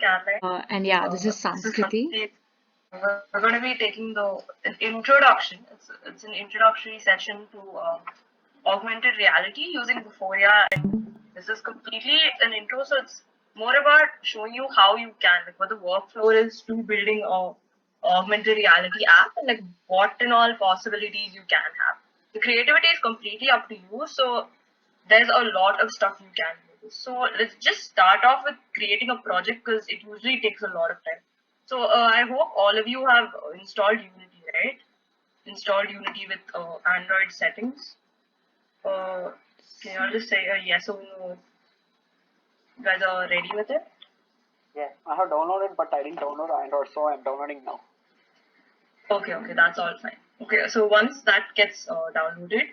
Caroline. And yeah, this is This is Sanskriti. Sandeep. We're going to be taking an introduction. It's an introductory session to augmented reality using Vuforia. And this is completely an intro, so it's more about showing you how you can, like what the workflow is to building a augmented reality app, and like what and all possibilities you can have. The creativity is completely up to you, so there's a lot of stuff you can do. So let's just start off with creating a project because it usually takes a lot of time. So I hope all of you have installed Unity, right? Installed Unity with Android settings. Can you all just say a yes or no? You guys are ready with it? Yeah, I have downloaded, but I didn't download Android, so I'm downloading now. Okay, that's all fine. Okay, so once that gets downloaded,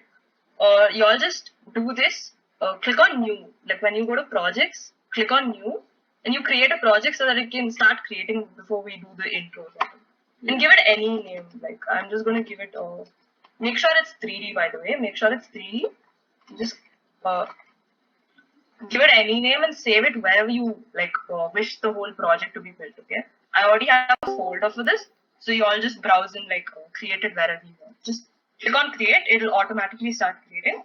you all just do this. Click on new. Like when you go to projects, click on new, and you create a project so that it can start creating before we do the intro. And give it any name. Like I'm just gonna give it. Make sure it's 3D, by the way. Make sure it's 3D. Just uh, give it any name and save it wherever you like wish the whole project to be built. Okay. I already have a folder for this, so you all just browse and like create it wherever you want. Just click on create. It'll automatically start creating.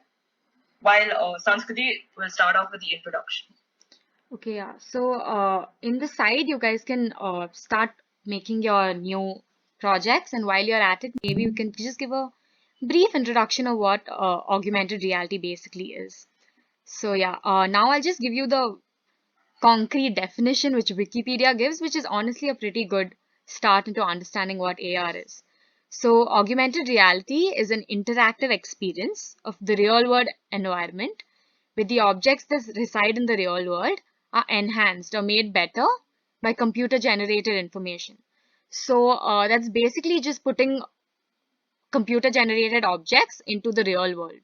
While Sanskriti will start off with the introduction. Okay, yeah. So in the side, you guys can start making your new projects, and while you're at it, maybe you can just give a brief introduction of what augmented reality basically is. So yeah, now I'll just give you the concrete definition which Wikipedia gives, which is honestly a pretty good start into understanding what AR is. So, augmented reality is an interactive experience of the real world environment where the objects that reside in the real world are enhanced or made better by computer generated information. So, that's basically just putting computer generated objects into the real world,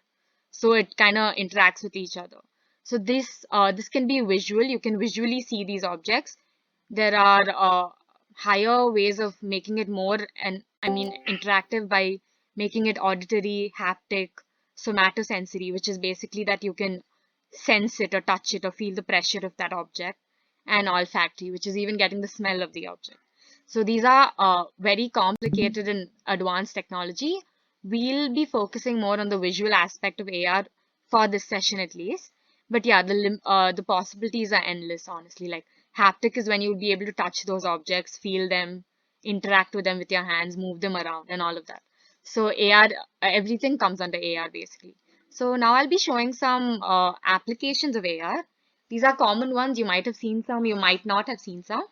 so it kind of interacts with each other. So this can be visual. You can visually see these objects. There are higher ways of making it more, and I mean interactive, by making it auditory, haptic, somatosensory, which is basically that you can sense it or touch it or feel the pressure of that object, and olfactory, which is even getting the smell of the object. So these are very complicated and advanced technology. We'll be focusing more on the visual aspect of AR for this session at least. But yeah, the possibilities are endless, honestly. Like haptic is when you'll be able to touch those objects, feel them, interact with them with your hands, move them around, and all of that. So AR, everything comes under AR basically. So now I'll be showing some applications of AR. These are common ones. You might have seen some, you might not have seen some,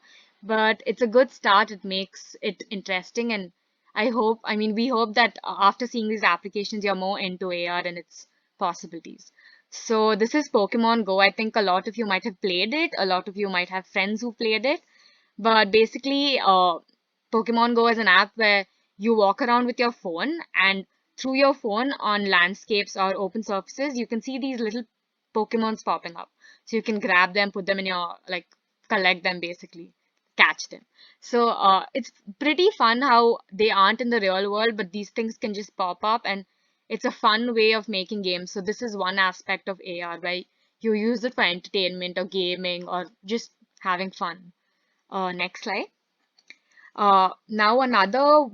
but it's a good start. It makes it interesting, and we hope that after seeing these applications, you're more into AR and its possibilities. So this is Pokemon Go. I think a lot of you might have played it. A lot of you might have friends who played it. But basically, Pokemon Go is an app where you walk around with your phone, and through your phone on landscapes or open surfaces, you can see these little Pokemons popping up. So you can grab them, put them in your, like, collect them basically, catch them. So it's pretty fun how they aren't in the real world, but these things can just pop up, and it's a fun way of making games. So this is one aspect of AR where you use it for entertainment or gaming or just having fun. Next slide. Now another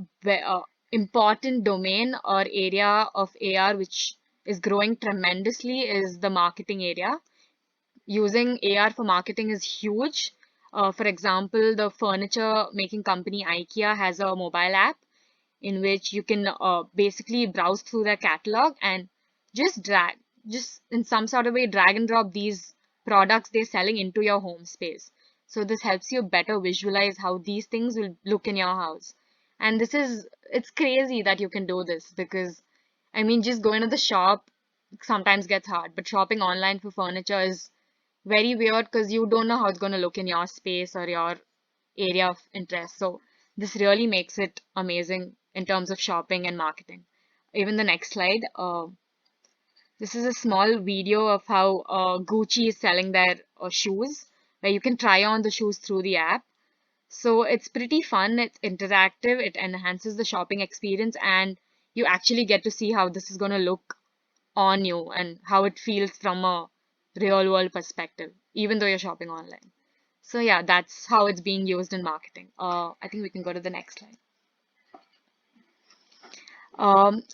important domain or area of AR which is growing tremendously is the marketing area. Using AR for marketing is huge. For example, the furniture making company IKEA has a mobile app in which you can basically browse through their catalog and just in some sort of way, drag and drop these products they're selling into your home space. So this helps you better visualize how these things will look in your house. And it's crazy that you can do this because, I mean, just going to the shop sometimes gets hard, but shopping online for furniture is very weird because you don't know how it's going to look in your space or your area of interest. So this really makes it amazing in terms of shopping and marketing. Even the next slide. This is a small video of how Gucci is selling their shoes, where you can try on the shoes through the app. So it's pretty fun, it's interactive, it enhances the shopping experience, and you actually get to see how this is going to look on you and how it feels from a real world perspective, even though you're shopping online. So yeah, that's how it's being used in marketing. I think we can go to the next slide.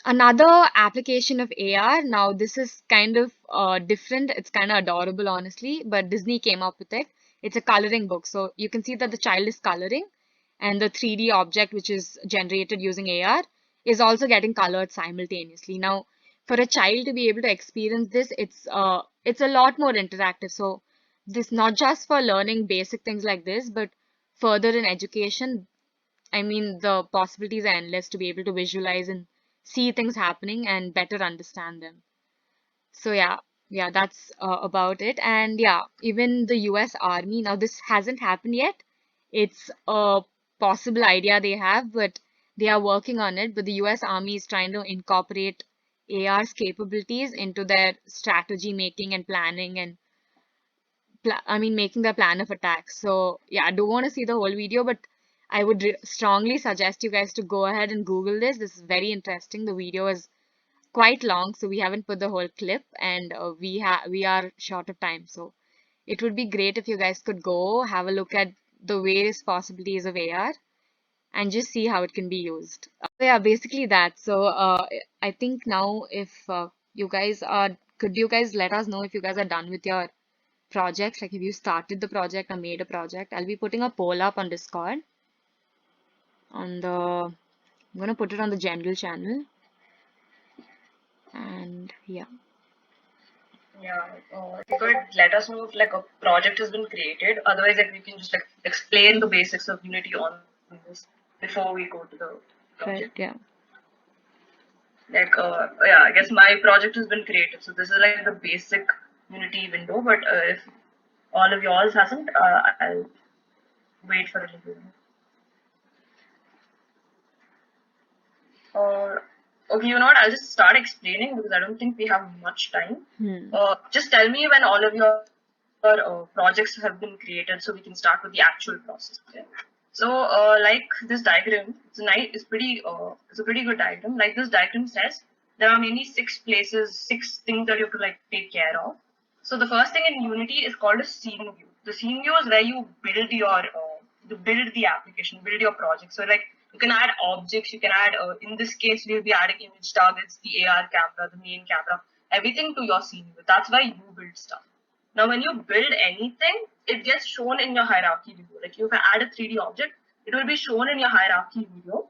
Another application of AR, now this is kind of different. It's kind of adorable, honestly, but Disney came up with it. It's a coloring book. So you can see that the child is coloring, and the 3D object, which is generated using AR, is also getting colored simultaneously. Now, for a child to be able to experience this, it's a lot more interactive. So this not just for learning basic things like this, but further in education, I mean, the possibilities are endless to be able to visualize and see things happening and better understand them. So yeah, that's about it. And yeah, even the US Army, now this hasn't happened yet. It's a possible idea they have, but they are working on it. But the US Army is trying to incorporate AR's capabilities into their strategy making and planning and making the plan of attack. So yeah, I don't want to see the whole video, but I would strongly suggest you guys to go ahead and Google this. This is very interesting. The video is quite long, so we haven't put the whole clip, and we are short of time. So it would be great if you guys could go have a look at the various possibilities of AR and just see how it can be used. Yeah, basically that. So I think now if you guys are, could you guys let us know if you guys are done with your projects, like if you started the project or made a project. I'll be putting a poll up on Discord on the, I'm gonna put it on the general channel, and yeah. Yeah, if you could let us know if like a project has been created. Otherwise, like we can just like explain the basics of Unity on this before we go to the Right, project. yeah. Like, yeah, I guess my project has been created. So this is like the basic Unity window. But if all of yours hasn't, I'll wait for a little bit. Okay, you know what? I'll just start explaining because I don't think we have much time. Just tell me when all of your projects have been created, so we can start with the actual process. Okay? So, like this diagram, it's a pretty good diagram. Like this diagram says, there are mainly 6 places, 6 things that you have to like take care of. So the first thing in Unity is called a scene view. The scene view is where you build the application, build your project. So like you can add objects, you can add, in this case, we'll be adding image targets, the AR camera, the main camera, everything to your scene view. That's why you build stuff. Now, when you build anything, it gets shown in your hierarchy video. Like if I add a 3D object, it will be shown in your hierarchy video.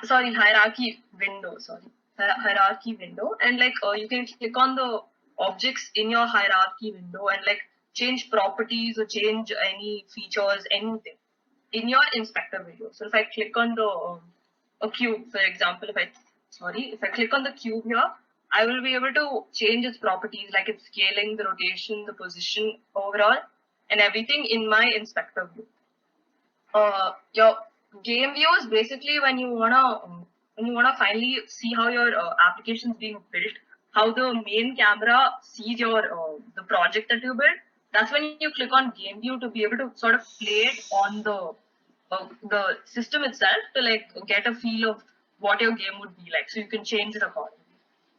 Sorry, hierarchy window. Sorry, hierarchy window, and like you can click on the objects in your hierarchy window and like change properties or change any features, anything in your inspector video. So if I click on the a cube, for example, if I click on the cube here, I will be able to change its properties like its scaling, the rotation, the position overall, and everything in my inspector view. Your game view is basically when you wanna finally see how your application is being built, how the main camera sees your the project that you built. That's when you click on game view to be able to sort of play it on the system itself to like get a feel of what your game would be like, so you can change it accordingly.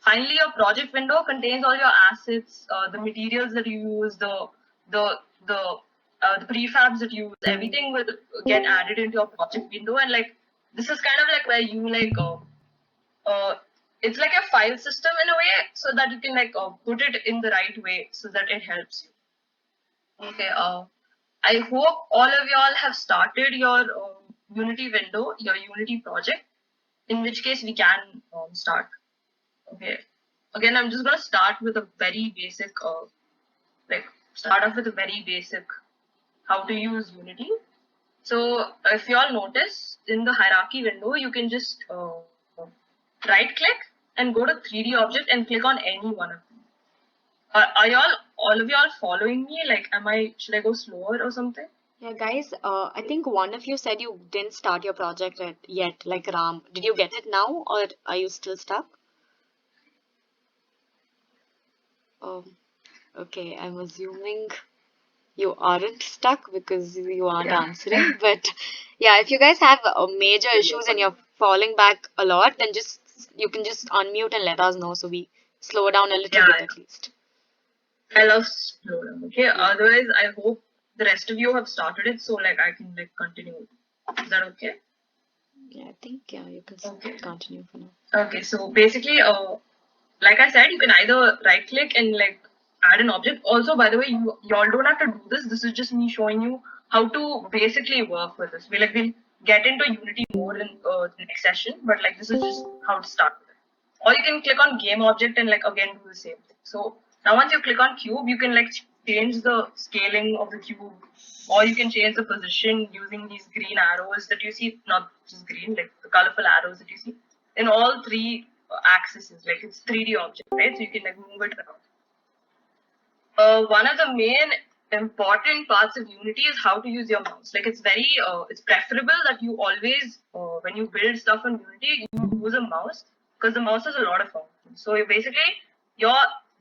Finally, your project window contains all your assets, the materials that you use, the the the prefabs that you use. Everything will get added into your project window, and like this is kind of like where you like it's like a file system in a way, so that you can like put it in the right way so that it helps you. Okay. I hope all of y'all have started your Unity window, your Unity project. In which case we can start. Okay. Again, I'm just gonna start with a very basic, start off with a very basic how to use Unity. So if you all notice in the hierarchy window, you can just right click and go to 3D object and click on any one of them. Are all of y'all following me? Like, should I go slower or something? Yeah, guys, I think one of you said you didn't start your project yet, like Ram. Did you get it now, or are you still stuck? Okay, I'm assuming you aren't stuck because you aren't Yeah. answering. But yeah, if you guys have major issues and you're falling back a lot, then you can just unmute and let us know so we slow down a little Yeah. bit at least. I love slow down. Okay. Otherwise, I hope the rest of you have started it, so like I can like continue. Is that okay? Yeah, I think you can Okay. continue for now. Okay, so basically, like I said, you can either right click and like add an object. Also, by the way, y'all don't have to do this. This is just me showing you how to basically work with this. We'll get into Unity more in the next session, but like this is just how to start with it. Or you can click on game object and like again do the same thing. So now once you click on cube, you can like change the scaling of the cube, or you can change the position using these green arrows that you see, not just green, like the colorful arrows that you see in all three axes. Like it's 3D object, right? So you can like move it around. One of the main important parts of Unity is how to use your mouse. Like it's preferable that you always, when you build stuff in Unity, you use a mouse because the mouse has a lot of functions. So your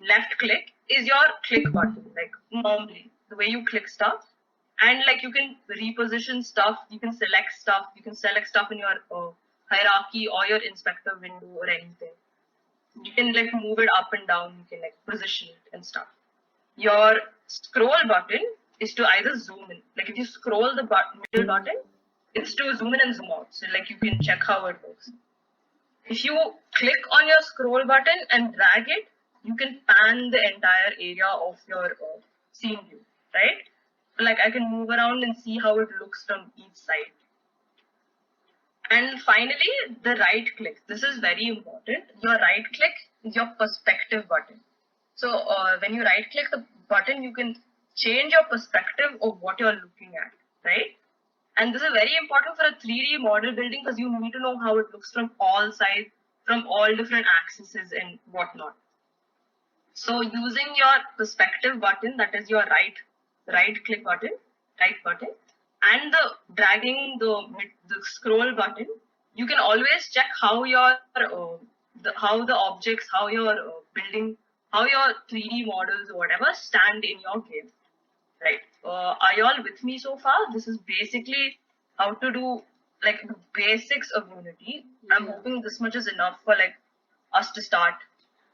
left click is your click button, like normally the way you click stuff, and like you can reposition stuff, you can select stuff in your hierarchy or your inspector window or anything. You can like move it up and down, you can like position it and stuff. Your scroll button is to either zoom in. Like if you scroll the middle button, it's to zoom in and zoom out. So like you can check how it works. If you click on your scroll button and drag it, you can pan the entire area of your scene view, right? Like I can move around and see how it looks from each side. And finally, the right click. This is very important. Your right click is your perspective button. So when you right click the button, you can change your perspective of what you're looking at, right? And this is very important for a 3D model building because you need to know how it looks from all sides, from all different axes and whatnot. So using your perspective button, that is your right click button, right button, and the dragging the scroll button, you can always check how your how the objects, how your building, how your 3D models or whatever stand in your game, right? Are you all with me so far? This is basically how to do like the basics of Unity. I'm Yeah. hoping this much is enough for like us to start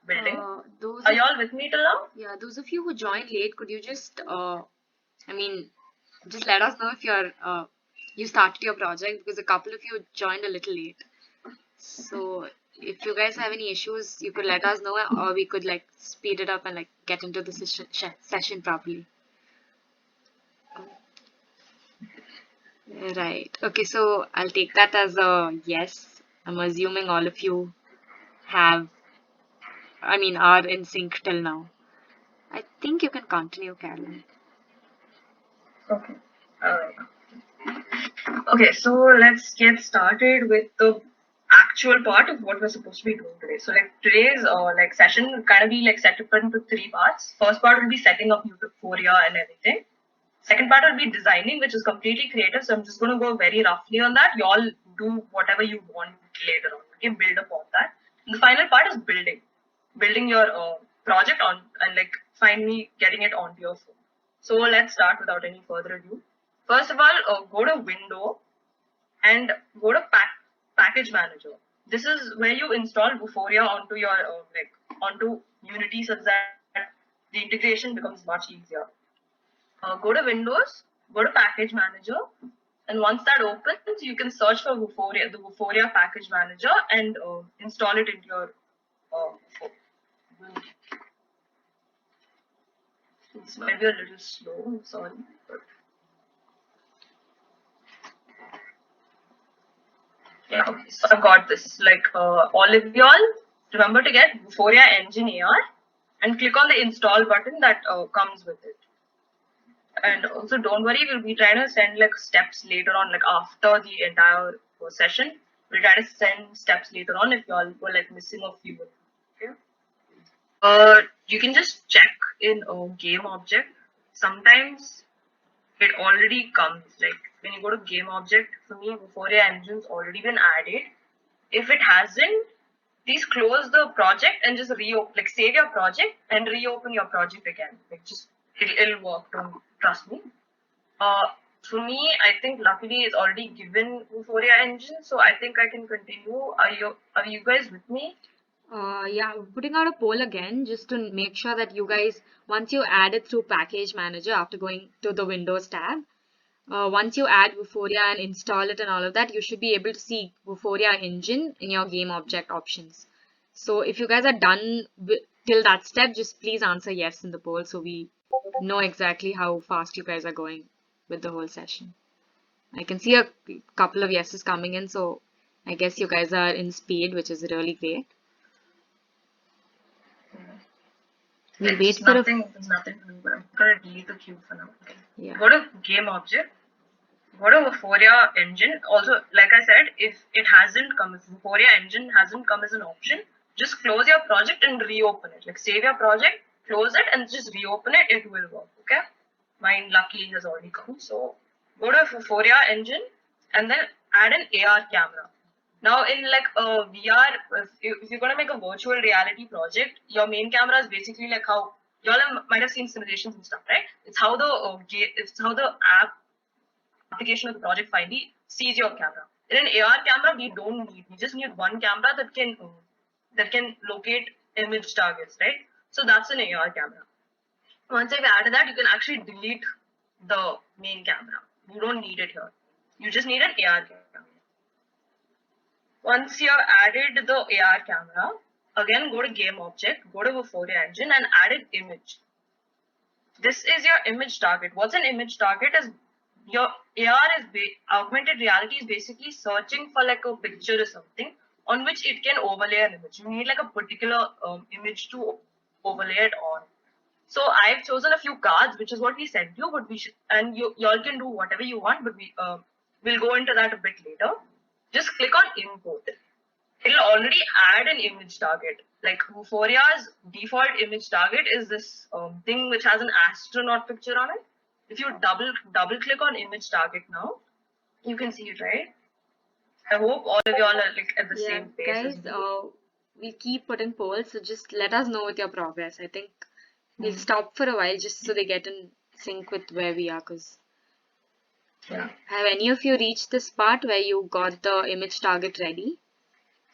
building. Those Are of, you all with me till now? yeah, those of you who joined late, could you just I mean, just let us know if you started your project, because a couple of you joined a little late. So if you guys have any issues, you could let us know, or we could like speed it up and like get into the session properly. Right. Okay, so I'll take that as a yes. I'm assuming all of you are in sync till now. I think you can continue, Carolyn. Okay. Okay, so let's get started with the actual part of what we're supposed to be doing today. So like today's like session will kind of be like set up into three parts. First part will be setting up Euphoria and everything. Second part will be designing, which is completely creative. So I'm just going to go very roughly on that. You all do whatever you want later on. You can build upon that. And the final part is building your project on and like finally getting it onto your phone. So let's start without any further ado. First of all, go to Window and go to Package Manager. This is where you install Vuforia onto your onto Unity, so that the integration becomes much easier. Go to Windows, go to Package Manager, and once that opens, you can search for Vuforia, the Vuforia Package Manager, and install it into your phone. This might be a little slow, I'm sorry. But yeah, okay, so I've got this. Like all of y'all, remember to get Vuforia Engine AR and click on the install button that comes with it. And also don't worry, we'll be trying to send like steps later on, like after the entire session. We'll try to send steps later on if y'all were like missing a few. Okay. You can just check in a game object. Sometimes it already comes, like when you go to game object, for me Vuforia Engine's already been added. If it hasn't, please close the project and just reopen, like save your project and reopen your project again. Like just it'll work, don't trust me. For me, I think luckily it's already given Vuforia Engine, so I think I can continue. Are you guys with me? Yeah, we're putting out a poll again just to make sure that you guys, once you add it through Package Manager after going to the Windows tab, once you add Vuforia and install it and all of that, you should be able to see Vuforia engine in your game object options. So if you guys are done till that step, just please answer yes in the poll so we know exactly how fast you guys are going with the whole session. I can see a couple of yeses coming in, so I guess you guys are in speed, which is really great. We'll wait There's for there's nothing to do, but I'm gonna delete the cube for now. Okay. yeah. Go to game object. Go to Vuforia engine. Also, like I said, if it hasn't come, if Vuforia engine hasn't come as an option, just close your project and reopen it. Like save your project, close it, and just reopen it. It will work. Okay. Mine luckily has already come. So go to Vuforia engine and then add an AR camera. Now in like a VR, if you're gonna make a virtual reality project, your main camera is basically like how y'all might have seen simulations and stuff, right? It's how the application of the project finally sees your camera. In an AR camera, we just need one camera that can locate image targets, right? So that's an AR camera. Once I've added that, you can actually delete the main camera. You don't need it here. You just need an AR camera. Once you have added the AR camera, again go to game object, go to Vuforia engine and add an image. This is your image target. What's an image target is your augmented reality is basically searching for like a picture or something on which it can overlay an image. You need like a particular image to overlay it on. So I've chosen a few cards, which is what we sent you, but we should, and y'all can do whatever you want, but we'll go into that a bit later. Just click on import. It'll already add an image target. Like Vuforia's default image target is this thing which has an astronaut picture on it. If you double click on image target now, you can see it, right? I hope all of y'all are like at the Yeah, same pace as guys, me. we keep putting polls, so just let us know with your progress. I think we'll stop for a while just so they get in sync with where we are. Cause Yeah. have any of you reached this part where you got the image target ready?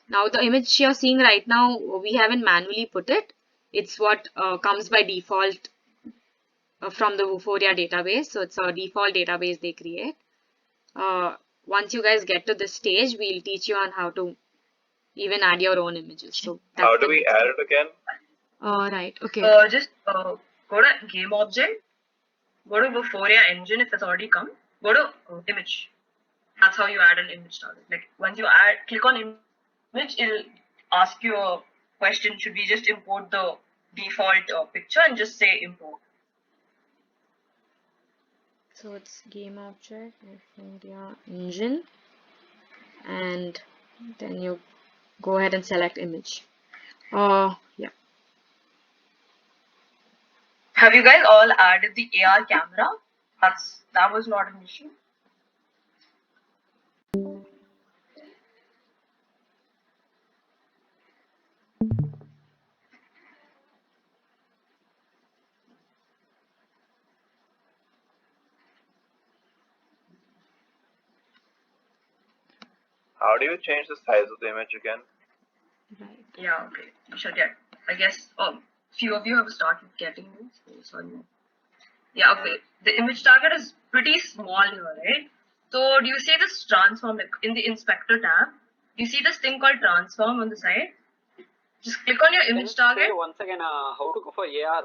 Now the image you're seeing right now, we haven't manually put it. It's what comes by default from the Vuforia database. So it's a default database they create. Once you guys get to this stage, we'll teach you on how to even add your own images. So that's How do the we next add step. it again? Right, okay. Just go to game object, go to Vuforia engine if it's already come, go to image. That's how you add an image target. Like once you click on image, it'll ask you a question. Should we just import the default picture and just say import? So it's game object, Vuforia engine, and then you go ahead and select image. Yeah. Have you guys all added the AR camera? That was not an issue. How do you change the size of the image again? Right. Yeah, okay. You should get. I guess few of you have started getting this. So sorry. Yeah, okay. The image target is pretty small here, right? So do you see this transform like in the inspector tab? Do you see this thing called transform on the side? Just click on your Can you image target. say once again how to go for AR?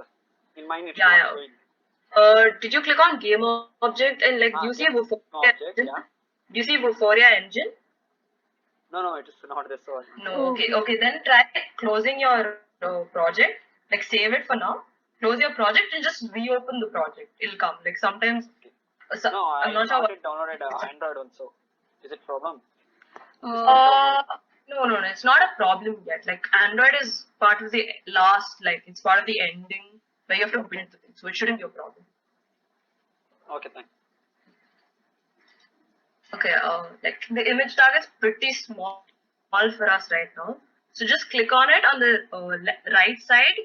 In mine it's Yeah, not yeah. showing. Did you click on game object and like do you see Yeah. Vuforia Object, engine? yeah. Do you see Vuforia engine? No, it is not this one. No. Okay. Then try closing your project. Like save it for now. Close your project and just reopen the project. It'll come. Like sometimes. No, I'm I not sure. started downloaded Android also. Is it problem? No, it's not a problem yet. Like Android is part of the last, like it's part of the ending where you have to build the thing, so it shouldn't be a problem. Okay, thanks. Okay, like the image target's pretty small for us right now. So just click on it on the right side.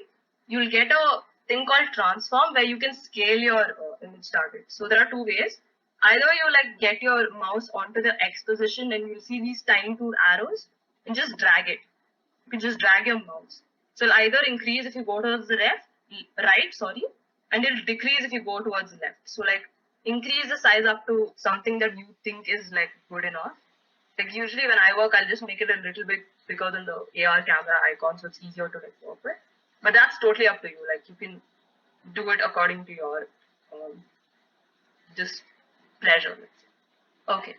You'll get a thing called transform where you can scale your image target. So there are two ways. Either you like get your mouse onto the X position and you'll see these tiny two arrows and just drag it. you can just drag your mouse. So it'll either increase if you go towards the right, sorry, and it'll decrease if you go towards the left. So like increase the size up to something that you think is like good enough. Like usually when I work, I'll just make it a little bit bigger than the AR camera icon, so it's easier to like work with. But that's totally up to you. Like you can do it according to your just pleasure. Let's say. Okay.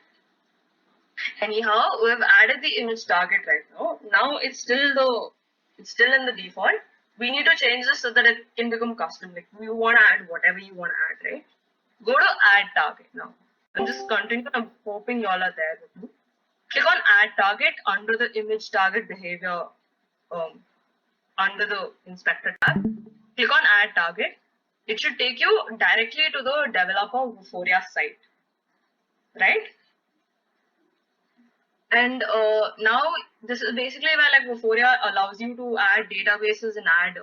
Anyhow, we've added the image target right now. Now it's still in the default. We need to change this so that it can become custom. Like you want to add whatever you want to add, right? Go to add target now. And just continue. I'm hoping y'all are there with me. Click on add target under the image target behavior under the inspector tab. Click on add target. It should take you directly to the developer Vuforia site, right? And now this is basically where like Vuforia allows you to add databases and add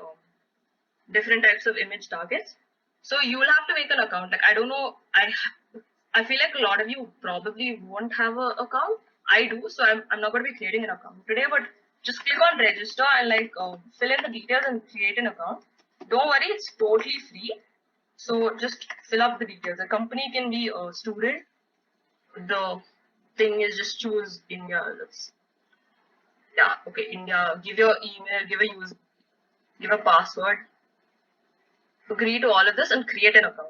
different types of image targets. So you will have to make an account. Like I don't know, I feel like a lot of you probably won't have an account. I do, so I'm not going to be creating an account today. But just click on register and like fill in the details and create an account. Don't worry, it's totally free. So just fill up the details. The company can be a student. The thing is just choose India. Okay, India. Give your email, give a password. Agree to all of this and create an account.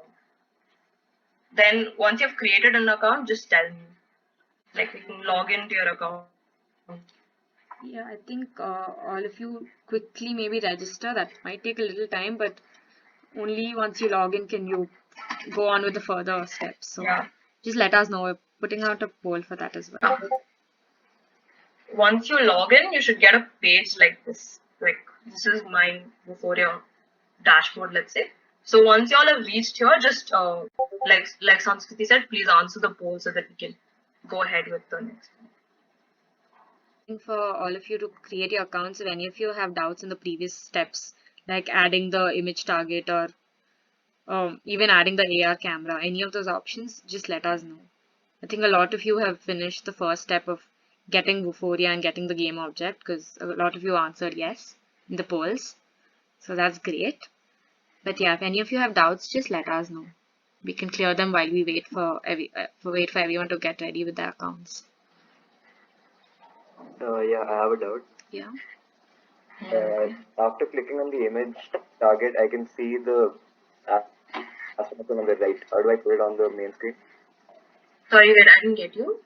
Then once you've created an account, just tell me. Like we can log into your account. Yeah, I think all of you quickly maybe register. That might take a little time, but only once you log in can you go on with the further steps. So Yeah. just let us know. We're putting out a poll for that as well. Once you log in, you should get a page like this. Like this is mine before your dashboard, let's say. So once y'all have reached here, just like Samskriti said, please answer the poll so that we can go ahead with the next one. For all of you to create your accounts, if any of you have doubts in the previous steps, like adding the image target or even adding the AR camera, any of those options, just let us know. I think a lot of you have finished the first step of getting Vuforia and getting the game object because a lot of you answered yes in the polls. So that's great. But yeah, if any of you have doubts, just let us know. We can clear them while we wait for everyone to get ready with their accounts. Yeah, I have a doubt. Yeah. After clicking on the image target, I can see the astronaut on the right. How do I put it on the main screen? Sorry, wait, I didn't get you.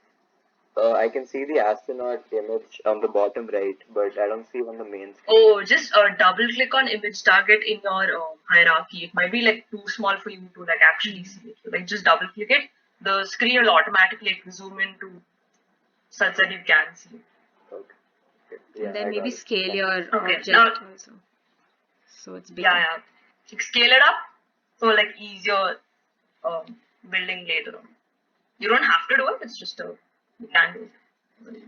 I can see the astronaut image on the bottom right, but I don't see it on the main screen. Oh, just double click on image target in your hierarchy. It might be like too small for you to like actually see it. So, like just double click it. The screen will automatically like, zoom into such that you can see it. Okay. Yeah, And then I maybe got it. scale your Okay, object now- also. So it's bigger. Yeah. Like, scale it up so like easier building later on. You don't have to do it. It's just you can do it.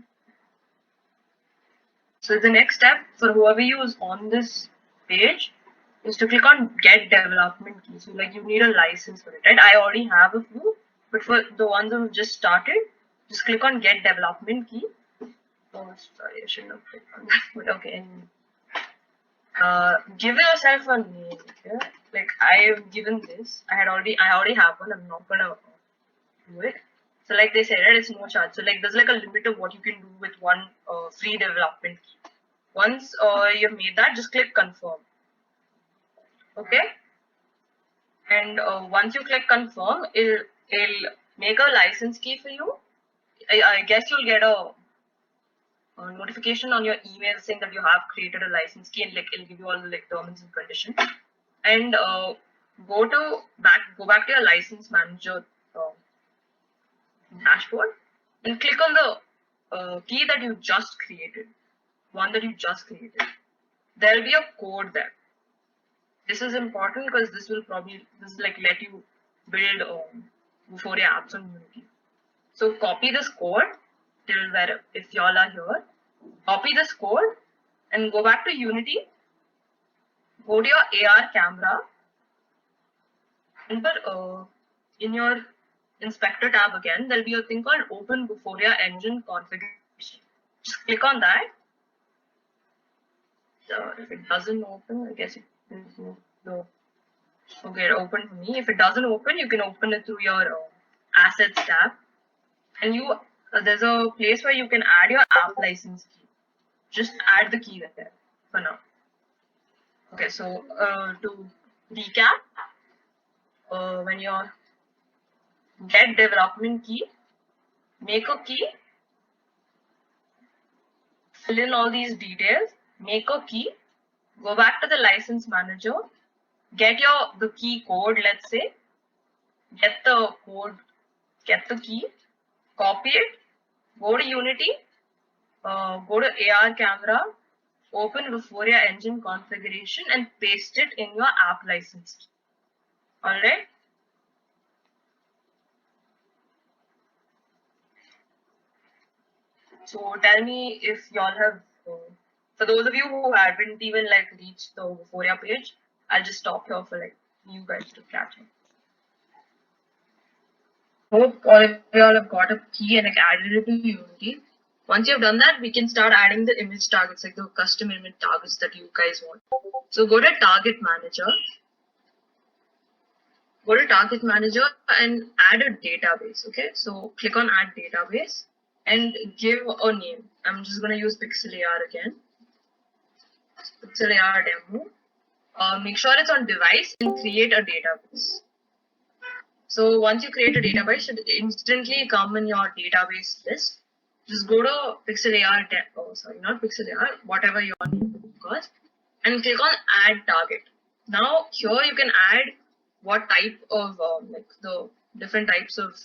So the next step for whoever you is on this page is to click on get development key. So like you need a license for it, right? I already have a few, but for the ones who just started, just click on get development key. Oh, sorry, I shouldn't have clicked on that. But okay. Give yourself a name. Okay? Like I have given this. I already have one. I'm not gonna do it. So like they said, right, it's no charge. So like there's like a limit of what you can do with one free development key. Once you've made that, just click confirm. Okay. And once you click confirm, it'll make a license key for you. I guess you'll get a notification on your email saying that you have created a license key, and like it'll give you all the like terms and conditions. And go back to your license manager dashboard and click on the key that you just created, one that you just created. There'll be a code there. This is important because this will like let you build Vuforia apps on Unity. So copy this code till where if y'all are here, copy this code and go back to Unity. Go to your AR camera and put in your inspector tab again, there'll be a thing called open Vuforia engine configuration. Just click on that if it doesn't open, I guess it is no. Okay, it opened for me. If it doesn't open, you can open it through your assets tab, and there's a place where you can add your app license key. Just add the key there for now. Okay, so to recap, when you're get development key, make a key, fill in all these details, make a key, go back to the license manager, get the key code, let's say, get the code, get the key, copy it, go to Unity, go to AR camera, open Vuforia engine configuration and paste it in your app license. Alright? So tell me if y'all have, for those of you who haven't even like reached the Vuforia page, I'll just stop here for like you guys to catch up. Hope all of y'all have got a key and like added it to Unity. Once you have done that, we can start adding the image targets, like the custom image targets that you guys want. So go to Target Manager. Go to Target Manager and add a database. Okay, so click on Add Database and give a name. I'm just going to use Pixel AR again. Pixel AR demo. Make sure it's on device and create a database. So once you create a database, it should instantly come in your database list. Just go to Pixel AR, not Pixel AR, whatever your name is, and click on Add Target. Now here you can add what type of like the different types of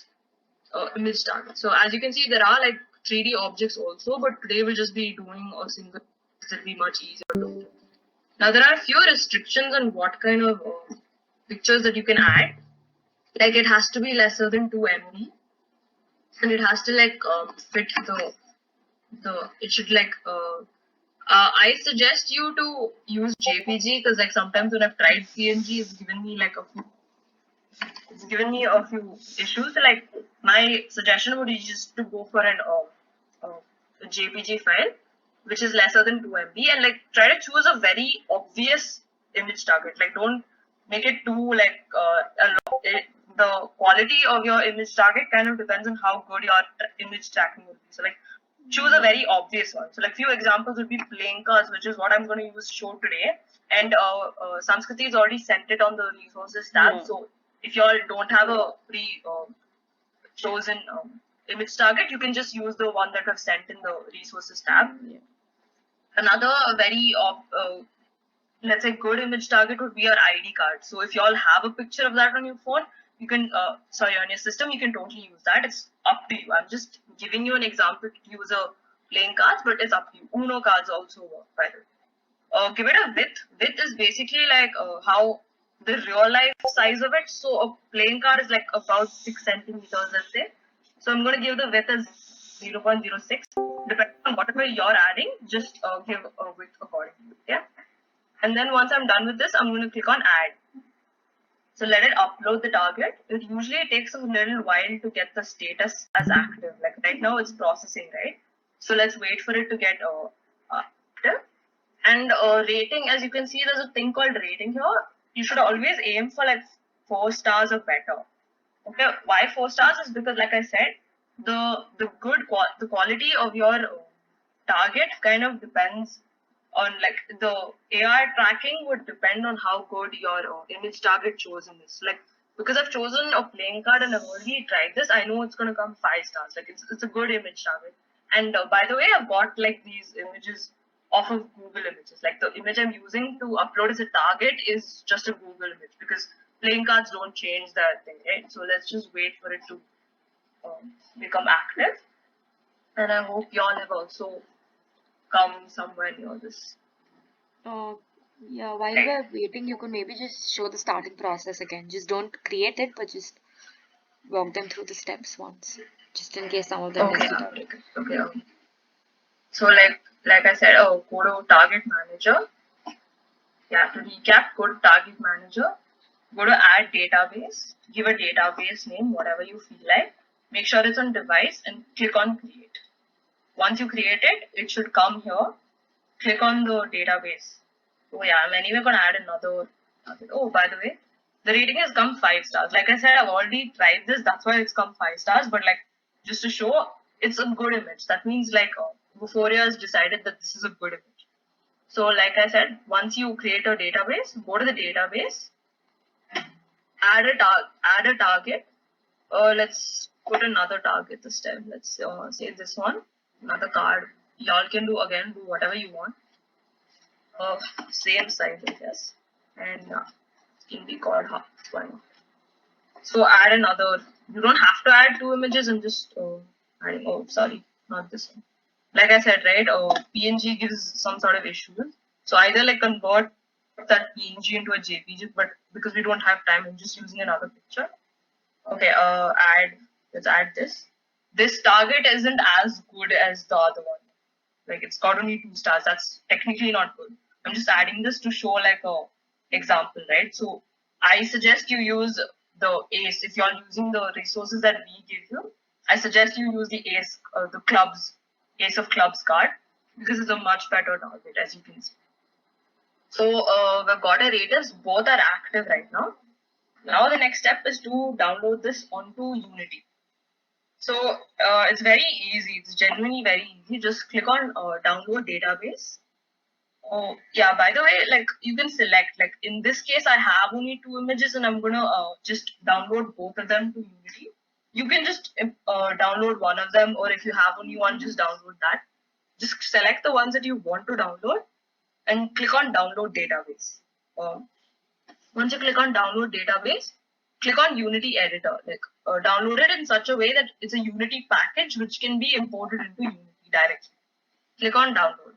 image target. So as you can see, there are like 3D objects also, but today we'll just be doing a single. It'll be much easier to do. Now there are a few restrictions on what kind of pictures that you can add. Like it has to be lesser than 2 MB, and it has to like fit the. It should like. I suggest you to use JPG because like sometimes when I've tried PNG, it's given me like a few issues. So, like my suggestion would be just to go for a JPG file which is lesser than 2 MB and like try to choose a very obvious image target. Like don't make it too like the quality of your image target kind of depends on how good your image tracking will be. So like choose a very obvious one. So like few examples would be playing cards, which is what I'm going to use show today. And Samskriti has already sent it on the resources tab. So if you all don't have a chosen image target, you can just use the one that I've sent in the resources tab. Another very let's say good image target would be your ID card. So if you all have a picture of that on your phone, you can on your system, you can totally use that. It's up to you. I'm just giving you an example to use a playing cards, but it's up to you. Uno cards also work, by the way. Give it a width. Width is basically like how the real life size of it. So a playing card is like about 6 centimeters, let's say. So I'm going to give the width as 0.06. Depending on whatever you're adding, just give a width accordingly. Yeah. And then once I'm done with this, I'm going to click on add. So let it upload the target. It usually takes a little while to get the status as active. Like right now it's processing, right? So let's wait for it to get active. And rating, as you can see, there's a thing called rating here. You should always aim for like 4 stars or better. Okay, why 4 stars is because, like I said, the quality of your target kind of depends on like the AR tracking would depend on how good your image target chosen is. Like because I've chosen a playing card and I've already tried this, I know it's gonna come 5 stars. Like it's a good image target. And by the way, I've got like these images off of Google Images. Like the image I'm using to upload as a target is just a Google image because playing cards don't change that thing, right? So let's just wait for it to become active. And I hope y'all have also come somewhere near this. Yeah, while we're waiting, you could maybe just show the starting process again. Just don't create it, but just walk them through the steps once, just in case some of them missed it out. Okay. So like I said, go to Target Manager. Yeah, to recap, go to Target Manager. Go to Add Database. Give a database name, whatever you feel like. Make sure it's on device and click on Create. Once you create it, it should come here. click on the database. Oh yeah, I'm anyway gonna add another. Oh, by the way, the rating has come 5 stars. Like I said, I've already tried this. That's why it's come 5 stars. But like, just to show, it's a good image. That means like Vuforia has decided that this is a good image. So like I said, once you create a database, go to the database, add a target. Let's put another target this time. Let's say this one, another card. Y'all can do whatever you want. Same size, I guess, and it can be called half. Why not? So add another. You don't have to add 2 images. I'm just adding. Oh, sorry, not this one. Like I said, right? PNG gives some sort of issues. So either like convert that PNG into a JPG, but because we don't have time, I'm just using another picture. Okay, let's add this. This target isn't as good as the other one. Like it's got only 2 stars. That's technically not good. I'm just adding this to show like a example, right? So I suggest you use the ACE. If you're using the resources that we give you, I suggest you use the ACE, the clubs, Ace of Clubs card, because it's a much better target, as you can see. So we've got our raters. Both are active right now. Now the next step is to download this onto Unity. So it's very easy. It's genuinely very easy. Just click on download database. Oh yeah, by the way, like you can select, like in this case I have only 2 images and I'm gonna just download both of them to Unity. You can just download one of them, or if you have only one, just download that. Just select the ones that you want to download and click on download database. Once you click on download database, click on Unity editor. Like download it in such a way that it's a Unity package which can be imported into Unity directly. Click on download,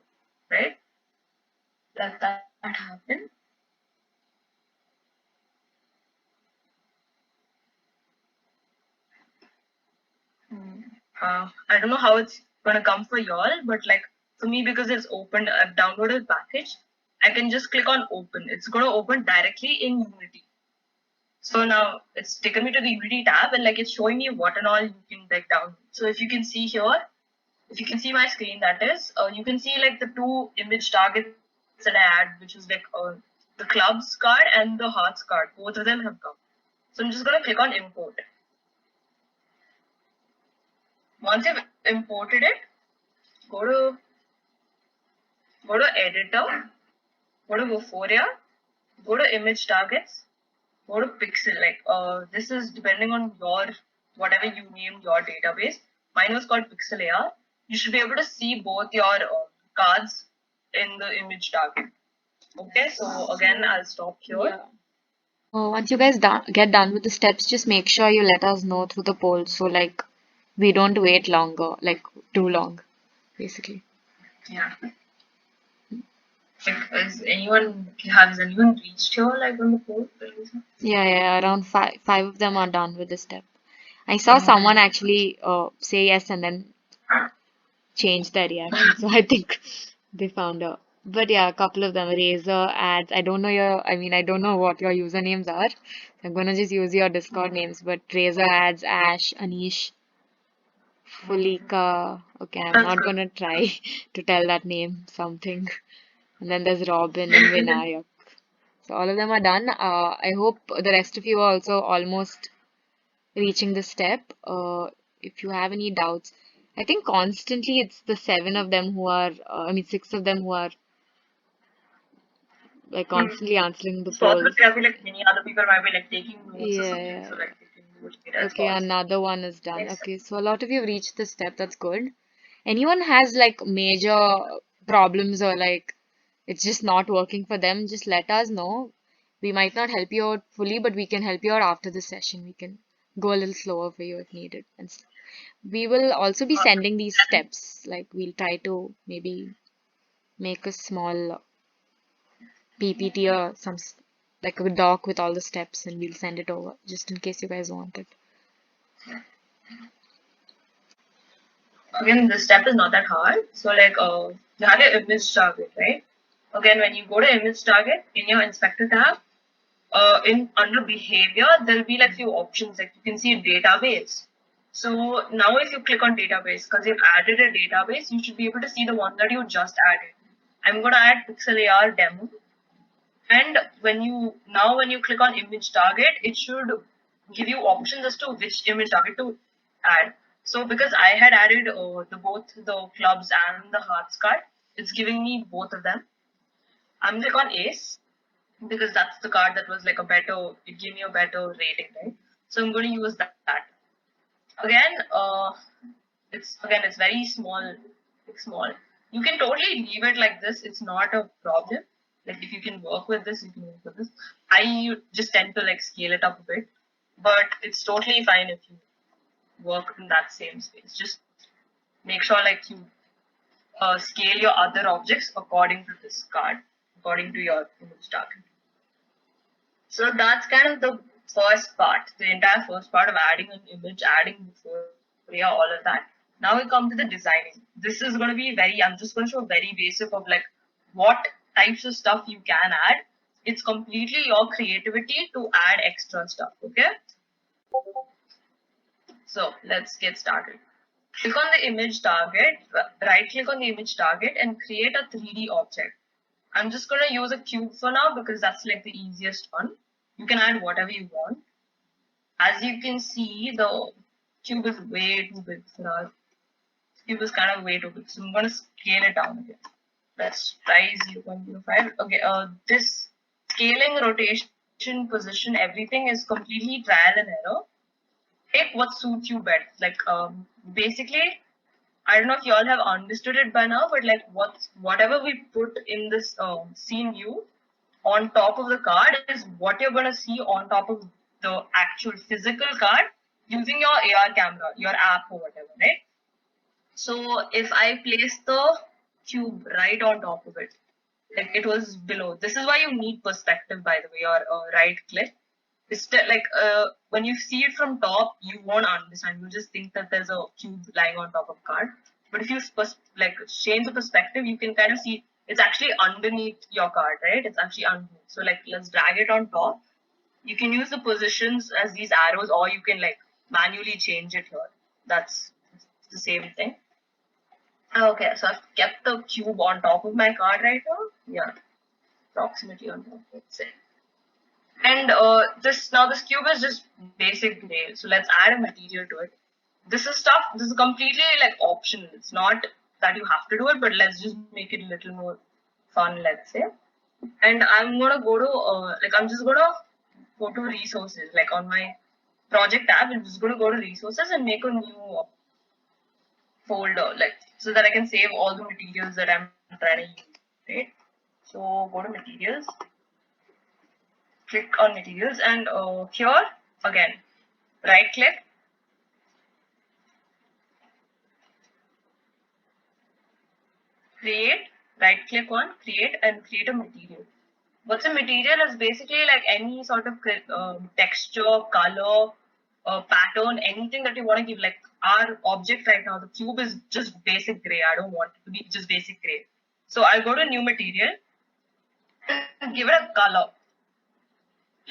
right? Let that happen. I don't know how it's gonna come for y'all, but like for me, because it's open, I've downloaded the package. I can just click on open. It's gonna open directly in Unity. So now it's taken me to the Unity tab and like it's showing me what and all you can like download. So if you can see here, if you can see my screen, that is, you can see like the 2 image targets that I add, which is like the clubs card and the hearts card. Both of them have come. So I'm just gonna click on import. Once you've imported it, go to editor, go to Vuforia, go to image targets, go to pixel. Like this is depending on your whatever you name your database. Mine was called Pixel AR. You should be able to see both your cards in the image target. Okay, so again I'll stop here. Yeah. Once you guys get done with the steps, just make sure you let us know through the poll so like we don't wait longer, like too long, basically. Yeah. Like, has anyone reached here like on the poll? Yeah, around five of them are done with the step. I saw someone actually say yes and then change their reaction, so I think they found out. But yeah, a couple of them, Razor, Ads. I don't know what your usernames are. I'm gonna just use your Discord names, but Razor, Ads, Ash, Anish, Fulika. Okay, I'm That's not good. gonna try to tell that name something. And then there's Robin and Vinayak. So all of them are done. I hope the rest of you are also almost reaching the step. If you have any doubts, I think constantly it's the 6 of them who are like constantly answering the It's possible polls. I feel like many other people might be like taking notes or something, Yeah. so like they can do it as Okay, fast. another one is done. Makes Okay, so a lot of you have reached the step. That's good. Anyone has like major problems or like it's just not working for them, just let us know. We might not help you out fully, but we can help you out after the session. We can go a little slower for you if needed. And we will also be sending these steps. Like we'll try to maybe make a small PPT or like a doc with all the steps and we'll send it over just in case you guys want it. Again, this step is not that hard. So like you have your image target, right? Again, when you go to image target in your inspector tab, in under behavior, there'll be like few options. Like you can see database. So now if you click on database, because you've added a database, you should be able to see the one that you just added. I'm going to add Pixel AR demo. And when you click on image target, it should give you options as to which image target to add. So because I had added both the clubs and the hearts card, it's giving me both of them. I'm click on Ace because that's the card that was like it gave me a better rating, right? So I'm going to use that. Again, it's very small. It's small. You can totally leave it like this. It's not a problem. Like if you can work with this, you can work with this. I just tend to like scale it up a bit, but it's totally fine if you work in that same space. Just make sure like you scale your other objects according to this card, according to your image target. So that's kind of the first part, the entire first part of adding an image, adding Vuforia, all of that. Now we come to the designing. This is going to be I'm just going to show very basic of like what types of stuff you can add. It's completely your creativity to add extra stuff, okay? So let's get started. Click on the image target, right click on the image target and create a 3D object. I'm just going to use a cube for now because that's like the easiest one. You can add whatever you want. As you can see, the cube is way too big for us. Cube is kind of way too big. So I'm going to scale it down again. Let's try 0.05. Okay, this scaling, rotation, position, everything is completely trial and error. Take what suits you best. Like basically, I don't know if you all have understood it by now, but like whatever we put in this scene view on top of the card is what you're gonna see on top of the actual physical card using your AR camera, your app or whatever, right? So if I place the cube right on top of it, like it was below. This is why you need perspective, by the way, or right click. It's like when you see it from top, you won't understand. You just think that there's a cube lying on top of a card. But if you like change the perspective, you can kind of see it's actually underneath your card, right? It's actually underneath. So like let's drag it on top. You can use the positions as these arrows, or you can like manually change it here. That's the same thing. Okay, so I've kept the cube on top of my card right now. Yeah, approximately on top. Let's say. And this cube is just basic gray. So let's add a material to it. This is completely like optional. It's not that you have to do it, but let's just make it a little more fun, let's say. And I'm gonna go to I'm just gonna go to resources. Like on my project tab, I'm just gonna go to resources and make a new folder, like so that I can save all the materials that I'm trying to use. Right? So go to materials. Click on materials and here again right click, create, right click on create and create a material. What's a material is basically like any sort of texture, color, pattern, anything that you want to give. Like our object right now, the cube is just basic gray. I don't want it to be just basic gray. So I'll go to new material and give it a color.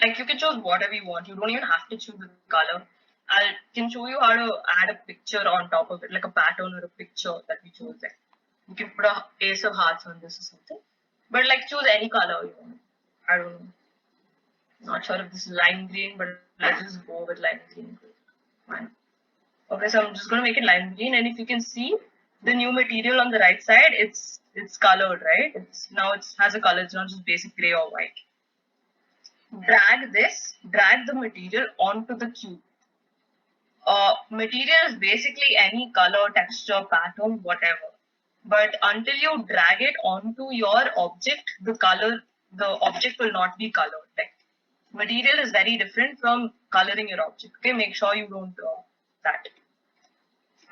Like you can choose whatever you want. You don't even have to choose the color. I can show you how to add a picture on top of it, like a pattern or a picture that we chose. Like you can put a ace of hearts on this or something. But like choose any color you want. I don't know. Not sure if this is lime green, but let's just go with lime green. Fine. Okay, so I'm just gonna make it lime green, and if you can see the new material on the right side, it's colored, right? It has a color. It's not just basic gray or white. Drag the material onto the cube. Material is basically any color, texture, pattern, whatever. But until you drag it onto your object, the object will not be colored. Like material is very different from coloring your object. Okay, make sure you don't that.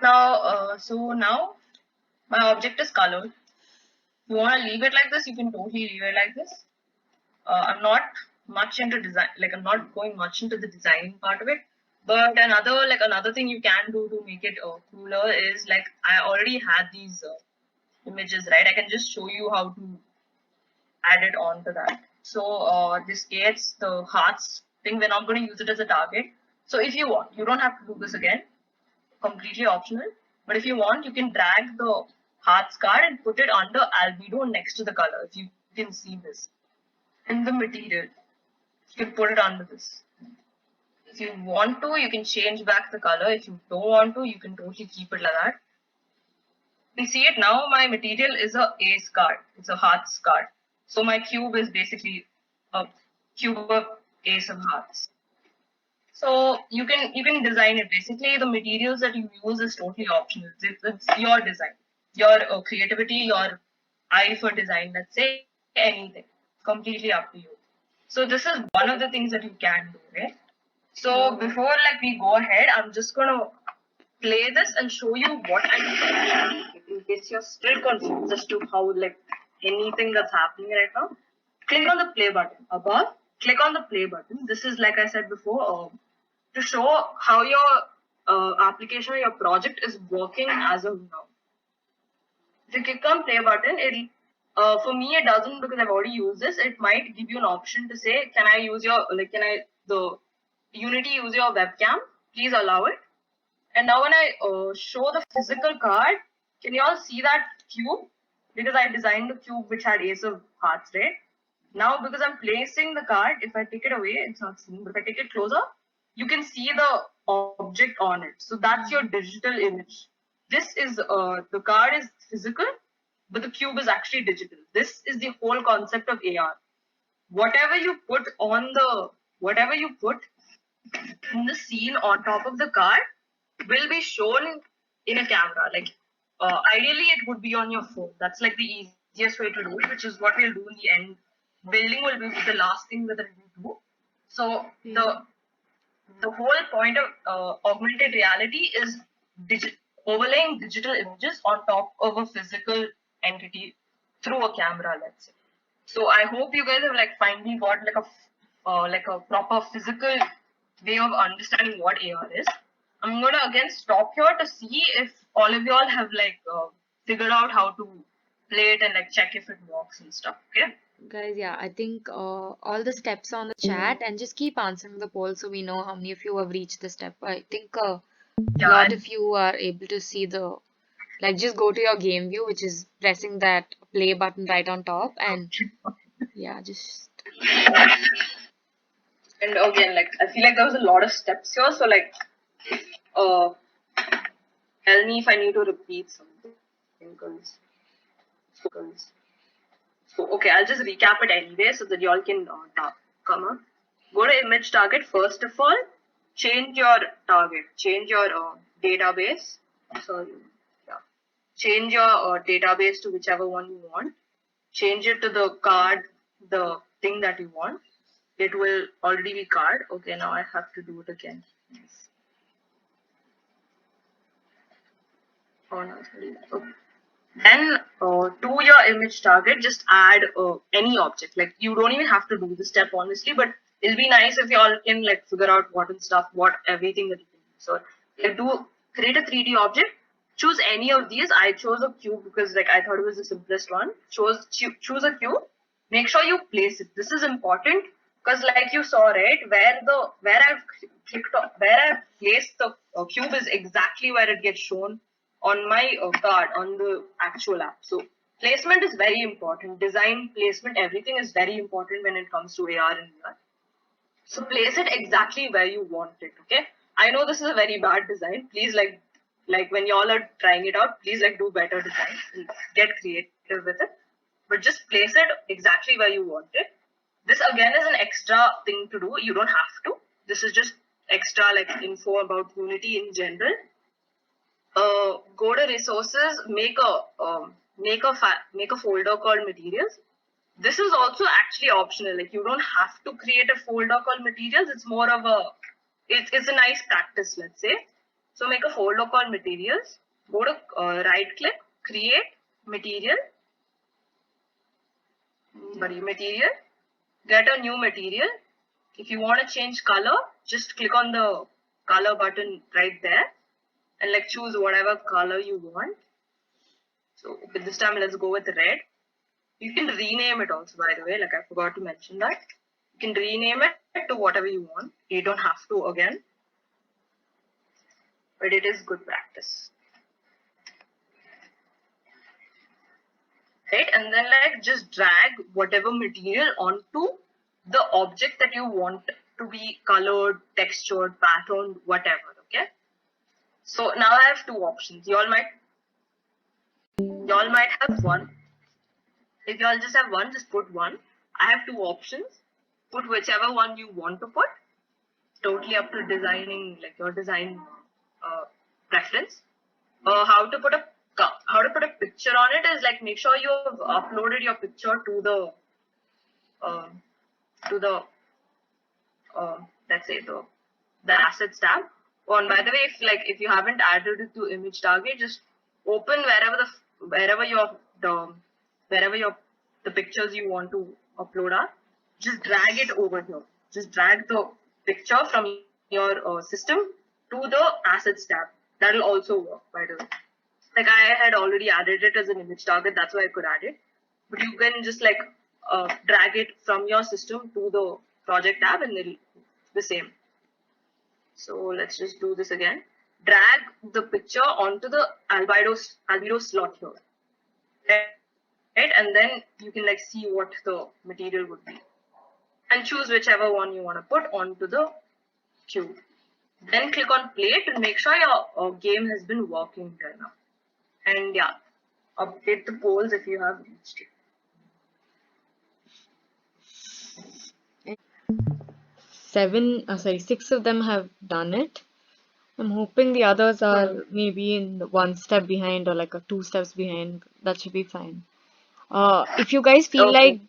Now, so now my object is colored. If you want to leave it like this, you can totally leave it like this. I'm not much into design, like I'm not going much into the designing part of it. But another thing you can do to make it cooler is like I already had these images, right? I can just show you how to add it onto that. So this gets the hearts thing. We're not going to use it as a target. So if you want, you don't have to do this again. Completely optional. But if you want, you can drag the hearts card and put it under albedo next to the color. If you can see this in the material, you can put it under this. If you want to, you can change back the color. If you don't want to, you can totally keep it like that. You see it now, my material is a ace card. It's a hearts card. So my cube is basically a cube of ace of hearts. So you can design it. Basically, the materials that you use is totally optional. It's your design, your creativity, your eye for design. Let's say anything, completely up to you. So this is one of the things that you can do, right? So before like we go ahead, I'm just gonna play this and show you what I'm doing in case you're still confused as to how like anything that's happening right now. Click on the play button above. Click on the play button. This is like I said before to show how your application or your project is working as of now. If you click on play button, it for me it doesn't because I've already used this. It might give you an option to say, can I use your the Unity use your webcam? Please allow it. And now when I show the physical card, can you all see that cube? Because I designed the cube which had ace of hearts, right? Now because I'm placing the card, if I take it away, it's not seen, but if I take it closer, you can see the object on it. So that's your digital image. This is, the card is physical, but the cube is actually digital. This is the whole concept of AR. Whatever you put in the scene on top of the card will be shown in a camera. Like ideally it would be on your phone. That's like the easiest way to do it, which is what we'll do in the end. Building will be the last thing that we do. So the whole point of augmented reality is overlaying digital images on top of a physical entity through a camera, let's say. So I hope you guys have like finally got like a proper physical way of understanding what AR is. I'm gonna again stop here to see if all of y'all have like figured out how to play it and like check if it works and stuff. Okay. Guys, yeah, I think all the steps are on the chat, and just keep answering the poll so we know how many of you have reached the step. I think a Yeah, lot and of you are able to see the, like, just go to your game view, which is pressing that play button right on top, and yeah, just and again, like I feel like there was a lot of steps here, so like tell me if I need to repeat something. So okay, I'll just recap it anyway so that y'all can come up. Go to image target first of all. Change your target. Change your database. Sorry, yeah. Change your database to whichever one you want. Change it to the card, the thing that you want. It will already be card. Okay, now I have to do it again. Yes. Oh no, sorry. Okay. Then to your image target, just add any object. Like you don't even have to do this step honestly, but it'll be nice if y'all can like figure out what and stuff, what everything that you can do. So like create a 3D object. Choose any of these. I chose a cube because like I thought it was the simplest one. Choose a cube. Make sure you place it. This is important because like you saw, right, where I've clicked on, where I've placed the cube is exactly where it gets shown on my card on the actual app. So placement is very important. Design, placement, everything is very important when it comes to AR and VR. So place it exactly where you want it. Okay. I know this is a very bad design. Please like when y'all are trying it out, please like do better design and get creative with it. But just place it exactly where you want it. This again is an extra thing to do. You don't have to. This is just extra like info about Unity in general. Go to resources, make a folder called materials. This is also actually optional. Like you don't have to create a folder called materials. It's more of it's a nice practice, let's say. So make a folder called materials. Go to right click, create material. Material. Get a new material. If you want to change color, just click on the color button right there. And like choose whatever color you want. So this time let's go with red. You can rename it also, by the way, like I forgot to mention that. You can rename it to whatever you want. You don't have to again. But it is good practice. right? And then like just drag whatever material onto the object that you want to be colored, textured, patterned, whatever. Okay. So now I have two options. Y'all might have one. If y'all just have one, just put one. I have two options. Put whichever one you want to put. Totally up to designing, like your design preference. How to put a picture on it is like make sure you have uploaded your picture to the uh, to the let's say the assets tab. Oh, and by the way, if you haven't added it to image target, just open wherever your the pictures you want to upload are. Just drag it over here. Just drag the picture from your system to the assets tab. That'll also work, by the way. Like I had already added it as an image target, that's why I could add it. But you can just like drag it from your system to the project tab and it'll the same. So let's just do this again. Drag the picture onto the albedo slot here, right? And then you can like see what the material would be, and choose whichever one you want to put onto the cube. Then click on play to make sure your game has been working till now. And yeah, update the polls if you have reached it. Six of them have done it. I'm hoping the others are maybe in one step behind or like a 2 steps behind. That should be fine. If you guys feel like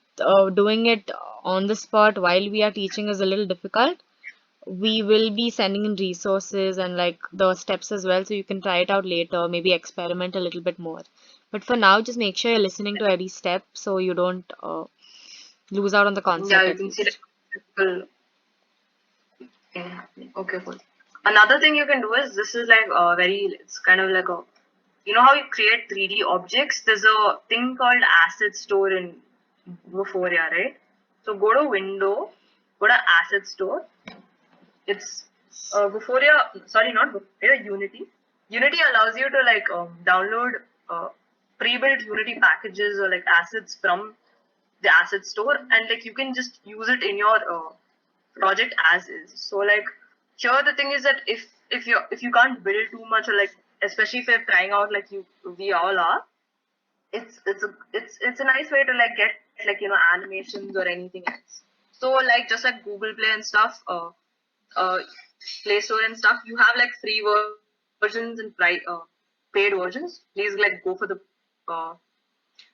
doing it on the spot while we are teaching is a little difficult, we will be sending in resources and like the steps as well, so you can try it out later, maybe experiment a little bit more. But for now, just make sure you're listening to every step so you don't lose out on the concept Yeah, you at can see least. the people thing happening. Okay, cool. Another thing you can do is this is like it's kind of like a, you know how you create 3D objects? There's a thing called asset store in Vuforia, right? So go to window, go to asset store. It's Vuforia, sorry, not Vuforia, Unity. Unity allows you to like download pre-built Unity packages or like assets from the asset store, and like you can just use it in your project as is. So like here the thing is that if you can't build too much, or like especially if you're trying out like we all are, it's a nice way to like get like animations or anything else. So like just like Google Play and stuff, uh, Play Store and stuff, you have like free versions and paid versions. Please like go for the uh,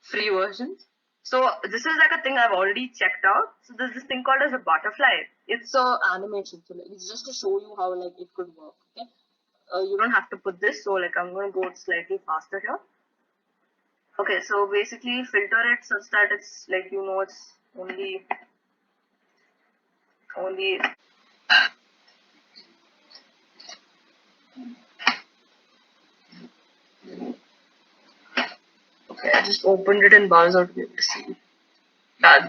free versions. So this is like a thing I've already checked out. So there's this thing called as a butterfly. It's a animation. So like, it's just to show you how like it could work. Okay. You don't have to put this. So like I'm gonna go slightly faster here. Okay. So basically filter it such that it's like it's only. Okay, I just opened it in browser to be able to see.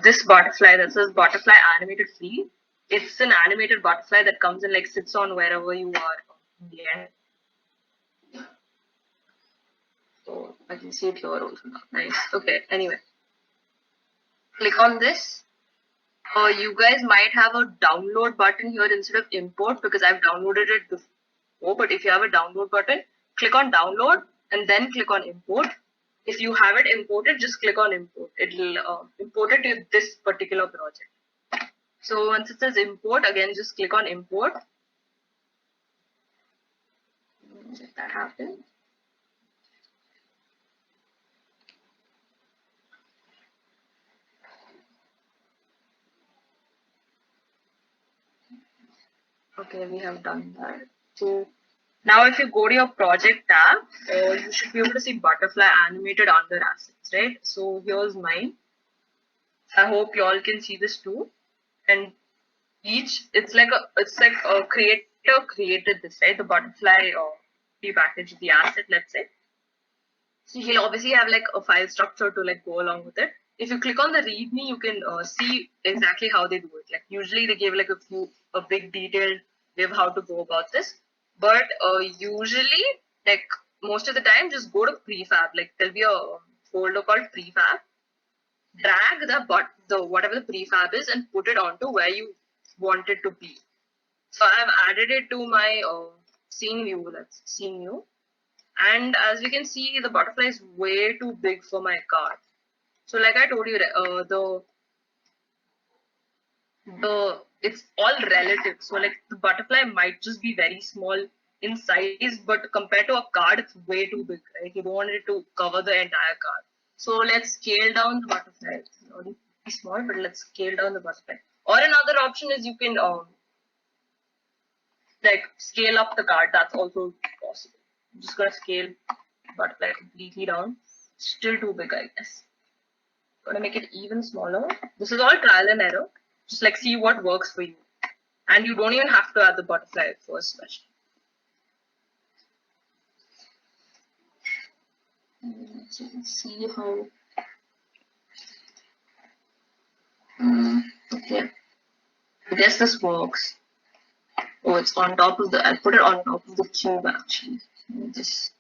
This butterfly that says butterfly animated free. It's an animated butterfly that comes and like sits on wherever you are. Yeah. So I can see it here also now. Nice. Okay. Anyway, click on this. You guys might have a download button here instead of import because I've downloaded it before. But if you have a download button, click on download and then click on import. If you have it imported, just click on import. It'll import it to this particular project. So once it says import, again, just click on import. If that happens. Okay, we have done that. So now if you go to your project tab, you should be able to see butterfly animated under assets, right? So here's mine. I hope you all can see this too. And it's like a creator created this, right? The butterfly or the package, the asset, let's say. So he'll obviously have like a file structure to like go along with it. If you click on the README, you can see exactly how they do it. Like usually they give like a big detailed way of how to go about this. But usually, like most of the time, just go to prefab. Like there'll be a folder called prefab. Drag the whatever the prefab is and put it onto where you want it to be. So I've added it to my scene view. That's scene view. And as we can see, the butterfly is way too big for my card. So like I told you, it's all relative. So like the butterfly might just be very small in size, but compared to a card, it's way too big, right? You don't want it to cover the entire card. So let's scale down the butterfly. It's already pretty small, but let's scale down the butterfly. Or another option is you can like scale up the card. That's also possible. I'm just gonna scale butterfly completely down. Still too big, I guess. Gonna make it even smaller. This is all trial and error. Just like see what works for you. And you don't even have to add the butterfly at first, especially. Let's see how. Okay. I guess this works. Oh, it's on top of the. I put it on top of the cube actually. Just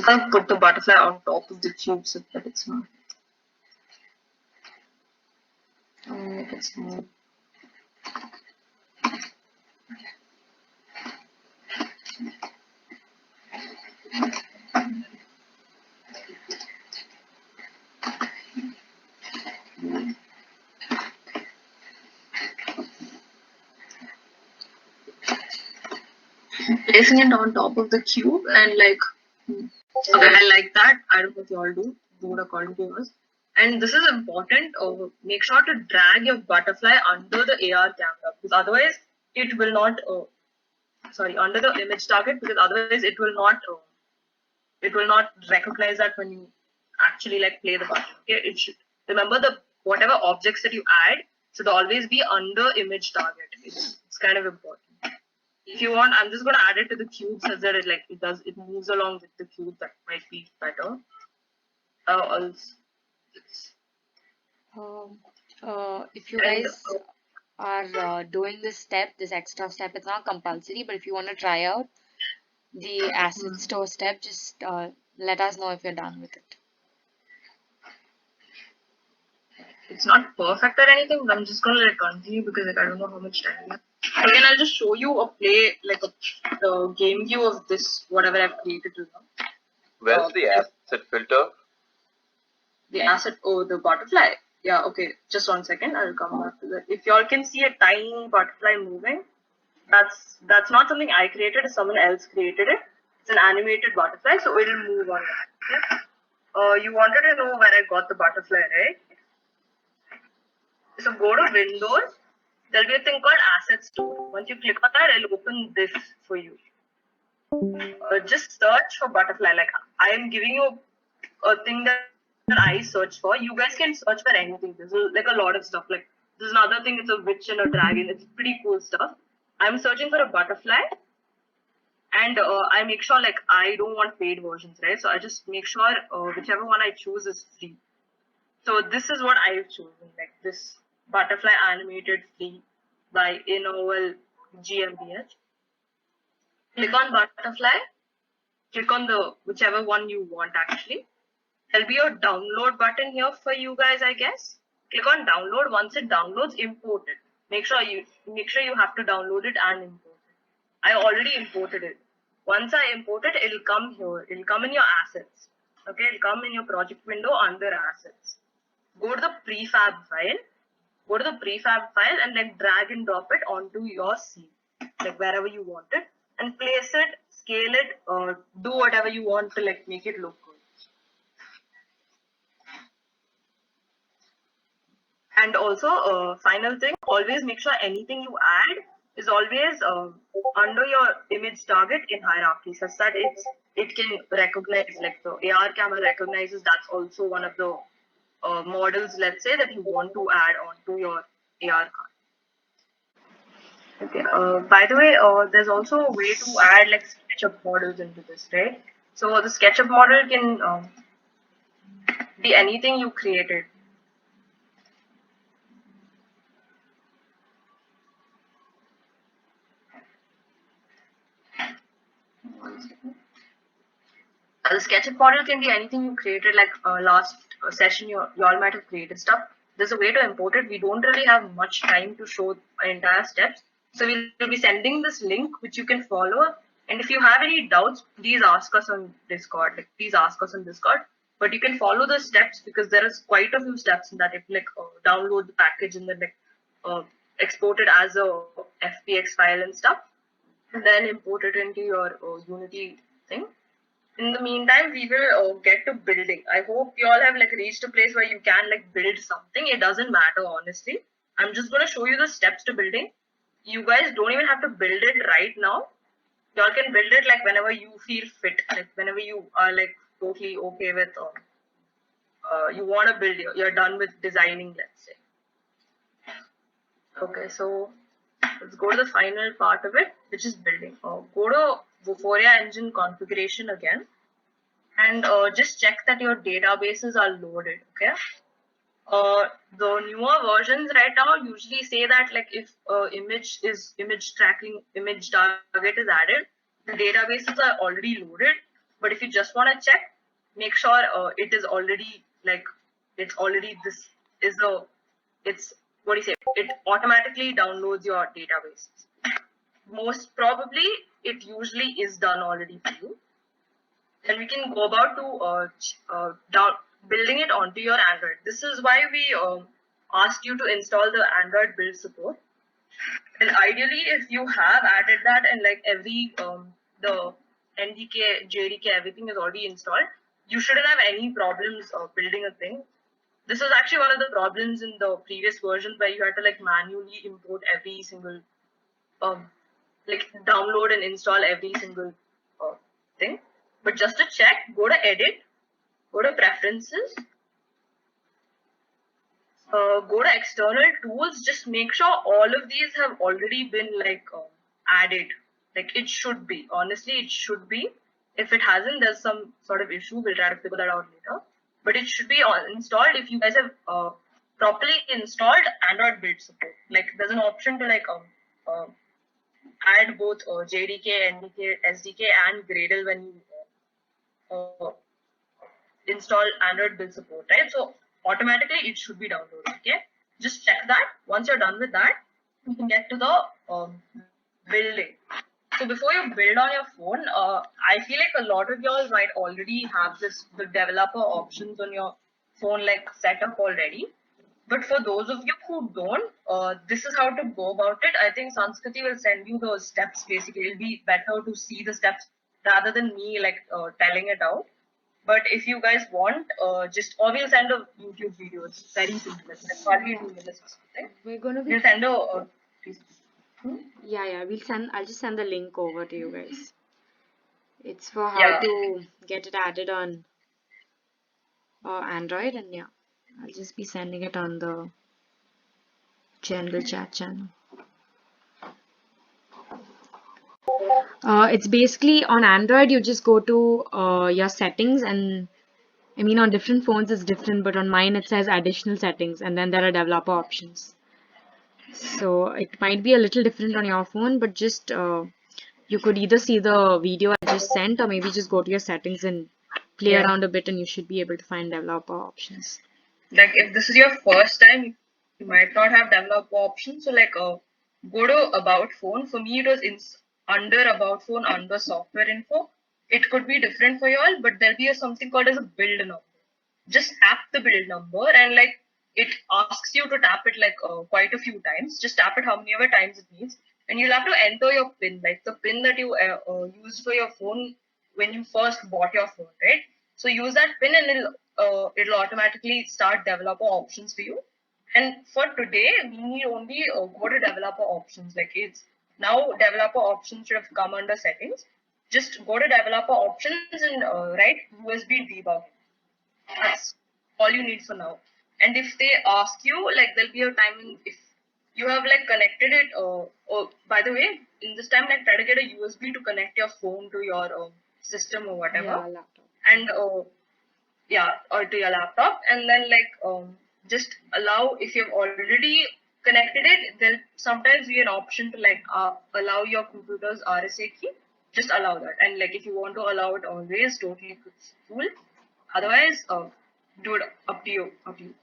gonna put the butterfly on top of the cube so that it's not. Make it small. Placing it on top of the cube and like, okay, I like that. I don't know if you all do it according to yours. And this is important. Make sure to drag your butterfly under the AR camera because otherwise it will not. Under the image target because otherwise it will not recognize that when you actually like play the button. Okay, it should remember the whatever objects that you add should always be under image target. It's kind of important. If you want, I'm just gonna add it to the cube so that it moves along with the cube. That might be better. If you And guys are doing this extra step, it's not compulsory, but if you want to try out the asset store step, just let us know if you're done with it. it's not perfect or anything, but I'm just gonna let continue because like I don't know how much time we have. Again, I'll just show you a play like the game view of this whatever I've created till now. Where's the asset filter? The asset, the butterfly. Yeah, okay. Just 1 second. I'll come back to that. If y'all can see a tiny butterfly moving, that's not something I created. Someone else created it. It's an animated butterfly, so it'll move on. Okay? You wanted to know where I got the butterfly, right? So go to Windows. There'll be a thing called Asset Store. Once you click on that, it'll open this for you. Just search for butterfly. Like I am giving you a thing that I search for. You guys can search for anything. There's like a lot of stuff. Like there's another thing. It's a witch and a dragon. It's pretty cool stuff. I'm searching for a butterfly, and I make sure like I don't want paid versions, right? So I just make sure whichever one I choose is free. So this is what I've chosen, like this butterfly animated free by Innovel GmbH. Click on butterfly. Click on the whichever one you want actually. There'll be a download button here for you guys, I guess. Click on download. Once it downloads, import it. Make sure you have to download it and import it. I already imported it. Once I import it, it'll come here. It'll come in your assets. Okay, it'll come in your project window under assets. Go to the prefab file. Go to the prefab file and like drag and drop it onto your scene, like wherever you want it, and place it, scale it, or do whatever you want to like make it look good. And also, final thing, always make sure anything you add is always under your image target in hierarchy, such that it can recognize, like the AR camera recognizes that's also one of the models, let's say, that you want to add onto your AR card. Okay. By the way, there's also a way to add like SketchUp models into this, right? So the SketchUp model can be anything you created. The SketchUp model can be anything you created, like last session, you all might have created stuff. There's a way to import it. We don't really have much time to show entire steps. So we'll be sending this link which you can follow. And if you have any doubts, please ask us on Discord. Like, please ask us on Discord. But you can follow the steps because there is quite a few steps in that. If like download the package and then like export it as a FPX file and stuff, and then import it into your Unity thing. In the meantime, we will get to building. I hope you all have like reached a place where you can like build something. It doesn't matter, honestly. I'm just going to show you the steps to building. You guys don't even have to build it right now. Y'all can build it like whenever you feel fit, like whenever you are like totally okay with you want to build, you're done with designing, let's say. Okay, so let's go to the final part of it, which is building. Go to Vuforia engine configuration again, and just check that your databases are loaded. Okay. The newer versions right now usually say that like if image target is added, the databases are already loaded. But if you just want to check, make sure it is already like it's what do you say? It automatically downloads your databases. Most probably, it usually is done already for you. Then we can go about to building it onto your Android. This is why we asked you to install the Android build support. And ideally, if you have added that and like every the NDK, JDK, everything is already installed, you shouldn't have any problems building a thing. This was actually one of the problems in the previous version where you had to like manually import every single, like download and install every single thing. But just to check, go to edit, go to preferences, go to external tools. Just make sure all of these have already been like added. Like it should be. Honestly, it should be. If it hasn't, there's some sort of issue. We'll try to figure that out later. But it should be installed if you guys have properly installed Android build support. Like there's an option to like add both JDK, NDK, SDK, and Gradle when you install Android build support, right? So automatically it should be downloaded. Okay, just check that. Once you're done with that, you can get to the building. So before you build on your phone, I feel like a lot of y'all might already have the developer options on your phone like set up already. But for those of you who don't, this is how to go about it. I think Sanskriti will send you those steps. Basically, it'll be better to see the steps rather than me like telling it out. But if you guys want, or we'll send a YouTube video. It's very simple. It's like probably 2 minutes or something. We're gonna be We'll send yeah, I'll just send the link over to you guys. It's for how Yeah. to get it added on Android, and yeah, I'll just be sending it on the general chat channel. It's basically on Android, you just go to your settings, and I mean on different phones it's different, but on mine it says additional settings, and then there are developer options. So it might be a little different on your phone, but just you could either see the video I just sent, or maybe just go to your settings and play Yeah. around a bit, and you should be able to find developer options. Like if this is your first time, you might not have developer options. So like go to about phone. For me, it was under about phone, under software info. It could be different for you all, but there'll be something called as a build number. Just tap the build number, and like it asks you to tap it like quite a few times. Just tap it how many ever times it needs, and you'll have to enter your PIN, like the PIN that you used for your phone when you first bought your phone, right? So use that PIN, and it'll automatically start developer options for you. And for today, we need only go to developer options. Like it's now developer options should have come under settings. Just go to developer options and write USB debugging. That's all you need for now. And if they ask you, like there'll be a time if you have like connected it. By the way, in this time, like try to get a USB to connect your phone to your system or whatever. Yeah, laptop. And or to your laptop, and then like just allow, if you've already connected it, there'll sometimes be an option to like allow your computer's RSA key. just allow that. And like if you want to allow it always, totally cool. Otherwise, do it up to you. Up to you.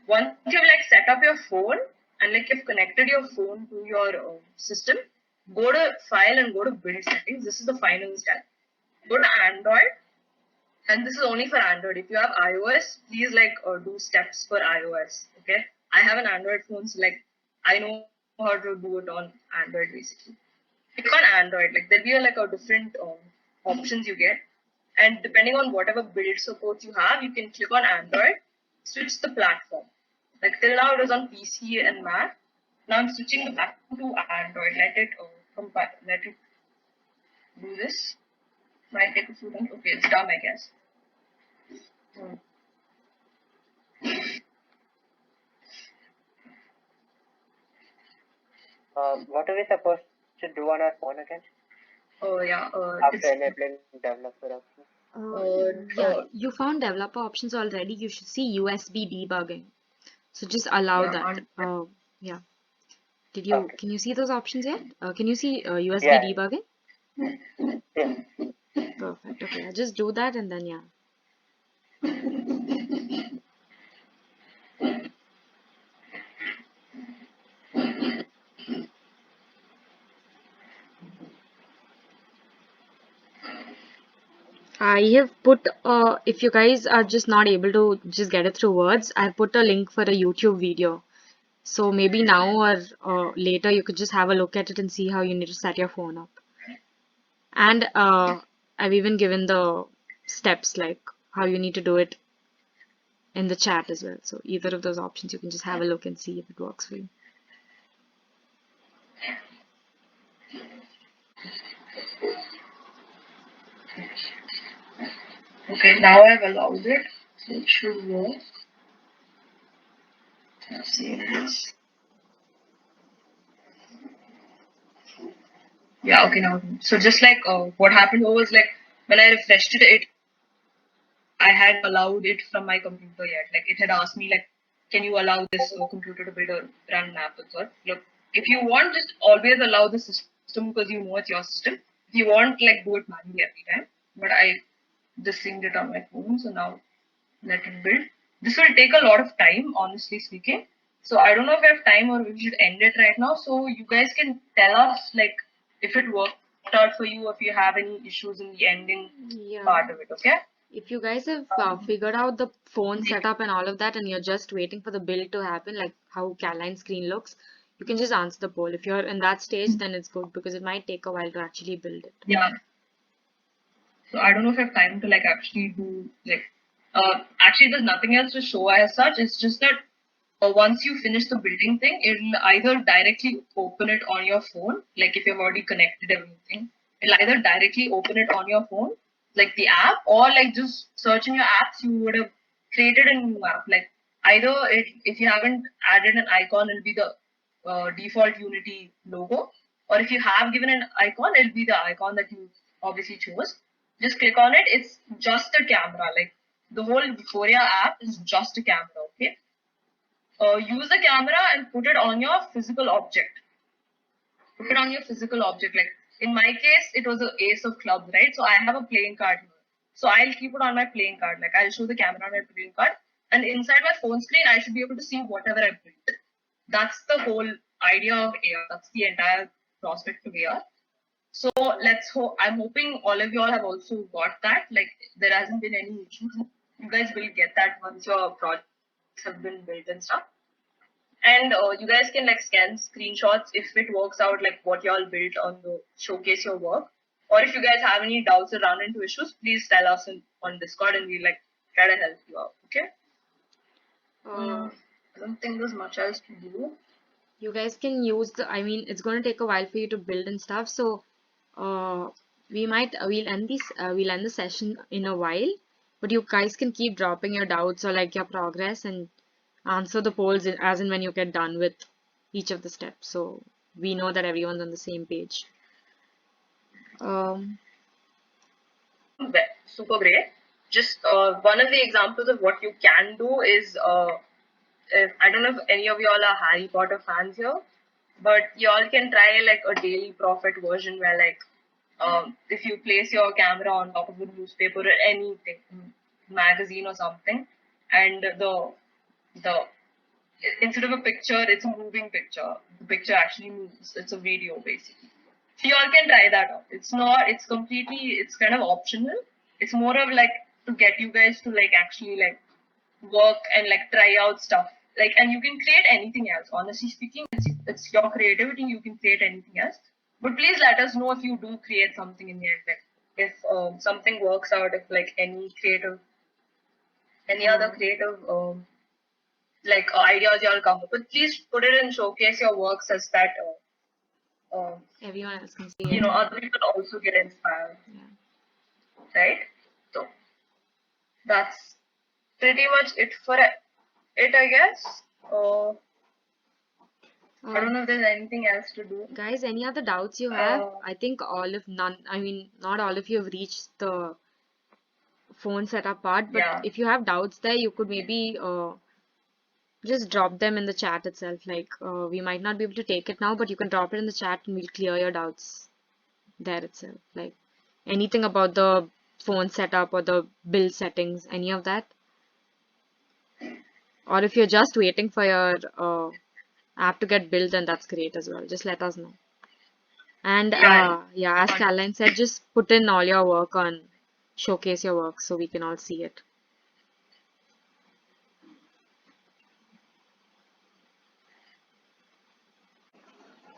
Once you've like set up your phone and like you've connected your phone to your system, go to file and go to build settings. This is the final step. Go to Android, and this is only for Android. If you have iOS, please like do steps for iOS. Okay, I have an Android phone, so like I know how to do it on Android basically. Click on Android, like there'll be like a different options you get, and depending on whatever build support you have, you can click on Android, switch the platform. Like till now it was on PC and Mac. Now I'm switching back to Android. Let it do this. Might take a few times. Okay, it's done, I guess. Hmm. What are we supposed to do on our phone again Oh yeah. after enabling developer option? Yeah, you found developer options already. You should see USB debugging. So just allow Yeah, that. and- Yeah. Did you, Okay. can you see those options yet? Can you see USB Yeah. debugging? Yeah. Perfect. Okay, I'll just do that and then yeah. I have put, if you guys are just not able to just get it through words, I put a link for a YouTube video. So maybe now or later you could just have a look at it and see how you need to set your phone up. And I've even given the steps like how you need to do it in the chat as well. So either of those options you can just have a look and see if it works for you. Okay, now I've allowed it. So it should work. Let's see this. Yeah, okay now. So just like what happened was like when I refreshed it, I had allowed it from my computer yet. Like it had asked me like, can you allow this computer to build a run an app? So look, if you want, just always allow the system because you know it's your system. If you want, like do it manually every time. But I just synced it on my phone, so now let it build. This will take a lot of time, honestly speaking. So I don't know if we have time or we should end it right now. So you guys can tell us like if it worked out for you, if you have any issues in the ending Yeah. part of it. Okay. If you guys have figured out the phone setup and all of that and you're just waiting for the build to happen, like how Caroline's screen looks, you can just answer the poll. If you're in that stage, then it's good because it might take a while to actually build it. Yeah. So I don't know if I have time to like actually do like actually there's nothing else to show as such. It's just that once you finish the building thing, it'll either directly open it on your phone, like if you've already connected everything, it'll either directly open it on your phone, like the app, or like just search in your apps, you would have created a new app. Like either it, if you haven't added an icon, it'll be the default Unity logo, or if you have given an icon, it'll be the icon that you obviously chose. Just click on it. It's just a camera. Like the whole Euphoria app is just a camera. Okay. Use the camera and put it on your physical object. Put it on your physical object. Like in my case, it was an ace of clubs, right? So I have a playing card here. So I'll keep it on my playing card. Like I'll show the camera on my playing card, and inside my phone screen, I should be able to see whatever I built. That's the whole idea of AR. That's the entire prospect of AR. So let's hope. I'm hoping all of you all have also got that. Like there hasn't been any issues. You guys will get that once your projects have been built and stuff. And you guys can like scan screenshots if it works out like what y'all built on the showcase your work. Or if you guys have any doubts or run into issues, please tell us on Discord and we'll like try to help you out. Okay. I don't think there's much else to do. You guys can use the, I mean, it's going to take a while for you to build and stuff. So we'll end the session in a while, but you guys can keep dropping your doubts or like your progress and answer the polls as and when you get done with each of the steps. So we know that everyone's on the same page. Super great. Just one of the examples of what you can do is if, I don't know if any of y'all are Harry Potter fans here, but y'all can try like a Daily Prophet version where like if you place your camera on top of a newspaper or anything, magazine or something, and the instead of a picture, it's a moving picture. The picture actually moves. It's a video basically. So you all can try that out. It's not. It's completely. It's kind of optional. It's more of like to get you guys to like actually like work and like try out stuff. Like, and you can create anything else. Honestly speaking, it's your creativity. You can create anything else. But please let us know if you do create something in the end. Like if something works out. If like any other creative like ideas you all come up with, please put it in showcase your work such that Everyone else can see you it. know other people also get inspired, Yeah. right? So that's pretty much it for it, I guess. I don't know if there's anything else to do. Guys, any other doubts you have? Uh, I think not all of you have reached the phone setup part, but yeah, if you have doubts there, you could maybe just drop them in the chat itself. Like, we might not be able to take it now, but you can drop it in the chat and we'll clear your doubts there itself. Like, anything about the phone setup or the build settings, any of that. Or if you're just waiting for your app to get built, then that's great as well. Just let us know. And yeah. as Caroline said, just put in all your work on showcase your work so we can all see it.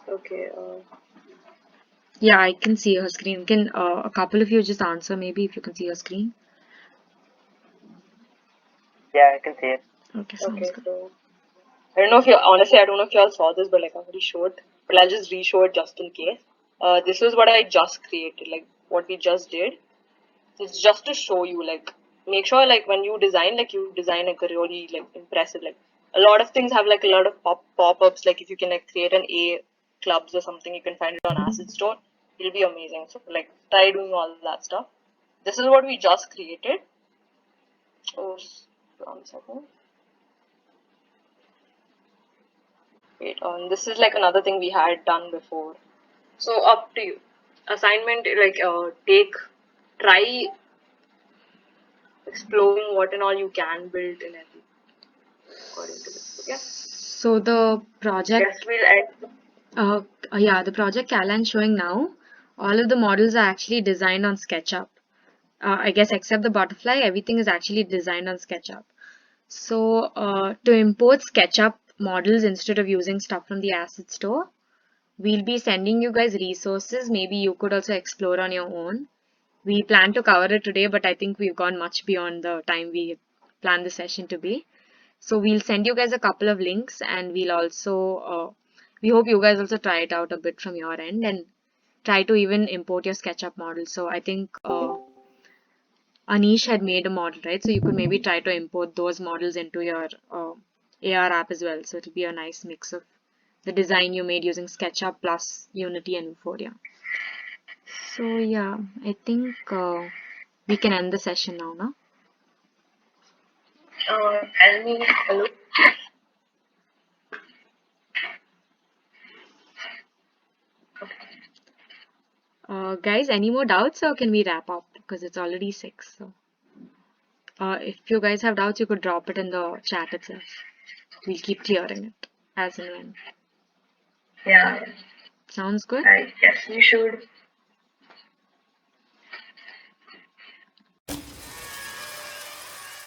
Okay. Yeah, I can see her screen. Can a couple of you just answer maybe if you can see your screen? Yeah, I can see it. Okay, sounds Okay. good. So I don't know if you honestly, I don't know if you all saw this, but like I already showed. But I'll just re-show it just in case. This is what I just created, like what we just did. It's just to show you, like, make sure like when you design like a really like impressive, like a lot of things have like a lot of pop-ups. Like if you can like create an A clubs or something, you can find it on Acid Store. It'll be amazing. So like try doing all that stuff. This is what we just created. Oh, 1 second. Wait, this is like another thing we had done before. So up to you. Assignment like try exploring what and all you can build in every according to this. Okay. So the project, Yes, we'll end. the project Caroline showing now, all of the models are actually designed on SketchUp. I guess except the butterfly, everything is actually designed on SketchUp. So to import SketchUp models instead of using stuff from the Asset Store, we'll be sending you guys resources. Maybe you could also explore on your own. We plan to cover it today, but I think we've gone much beyond the time we planned the session to be. So we'll send you guys a couple of links and we'll also, we hope you guys also try it out a bit from your end and try to even import your SketchUp model. So I think Anish had made a model, right? So you could maybe try to import those models into your AR app as well. So it'll be a nice mix of the design you made using SketchUp plus Unity and Vuforia. So yeah, I think we can end the session now, no? Tell me hello. Guys, any more doubts or can we wrap up? Because it's already 6. So if you guys have doubts, you could drop it in the chat itself. We'll keep clearing it as and when. Yeah, Sounds good? I guess we should.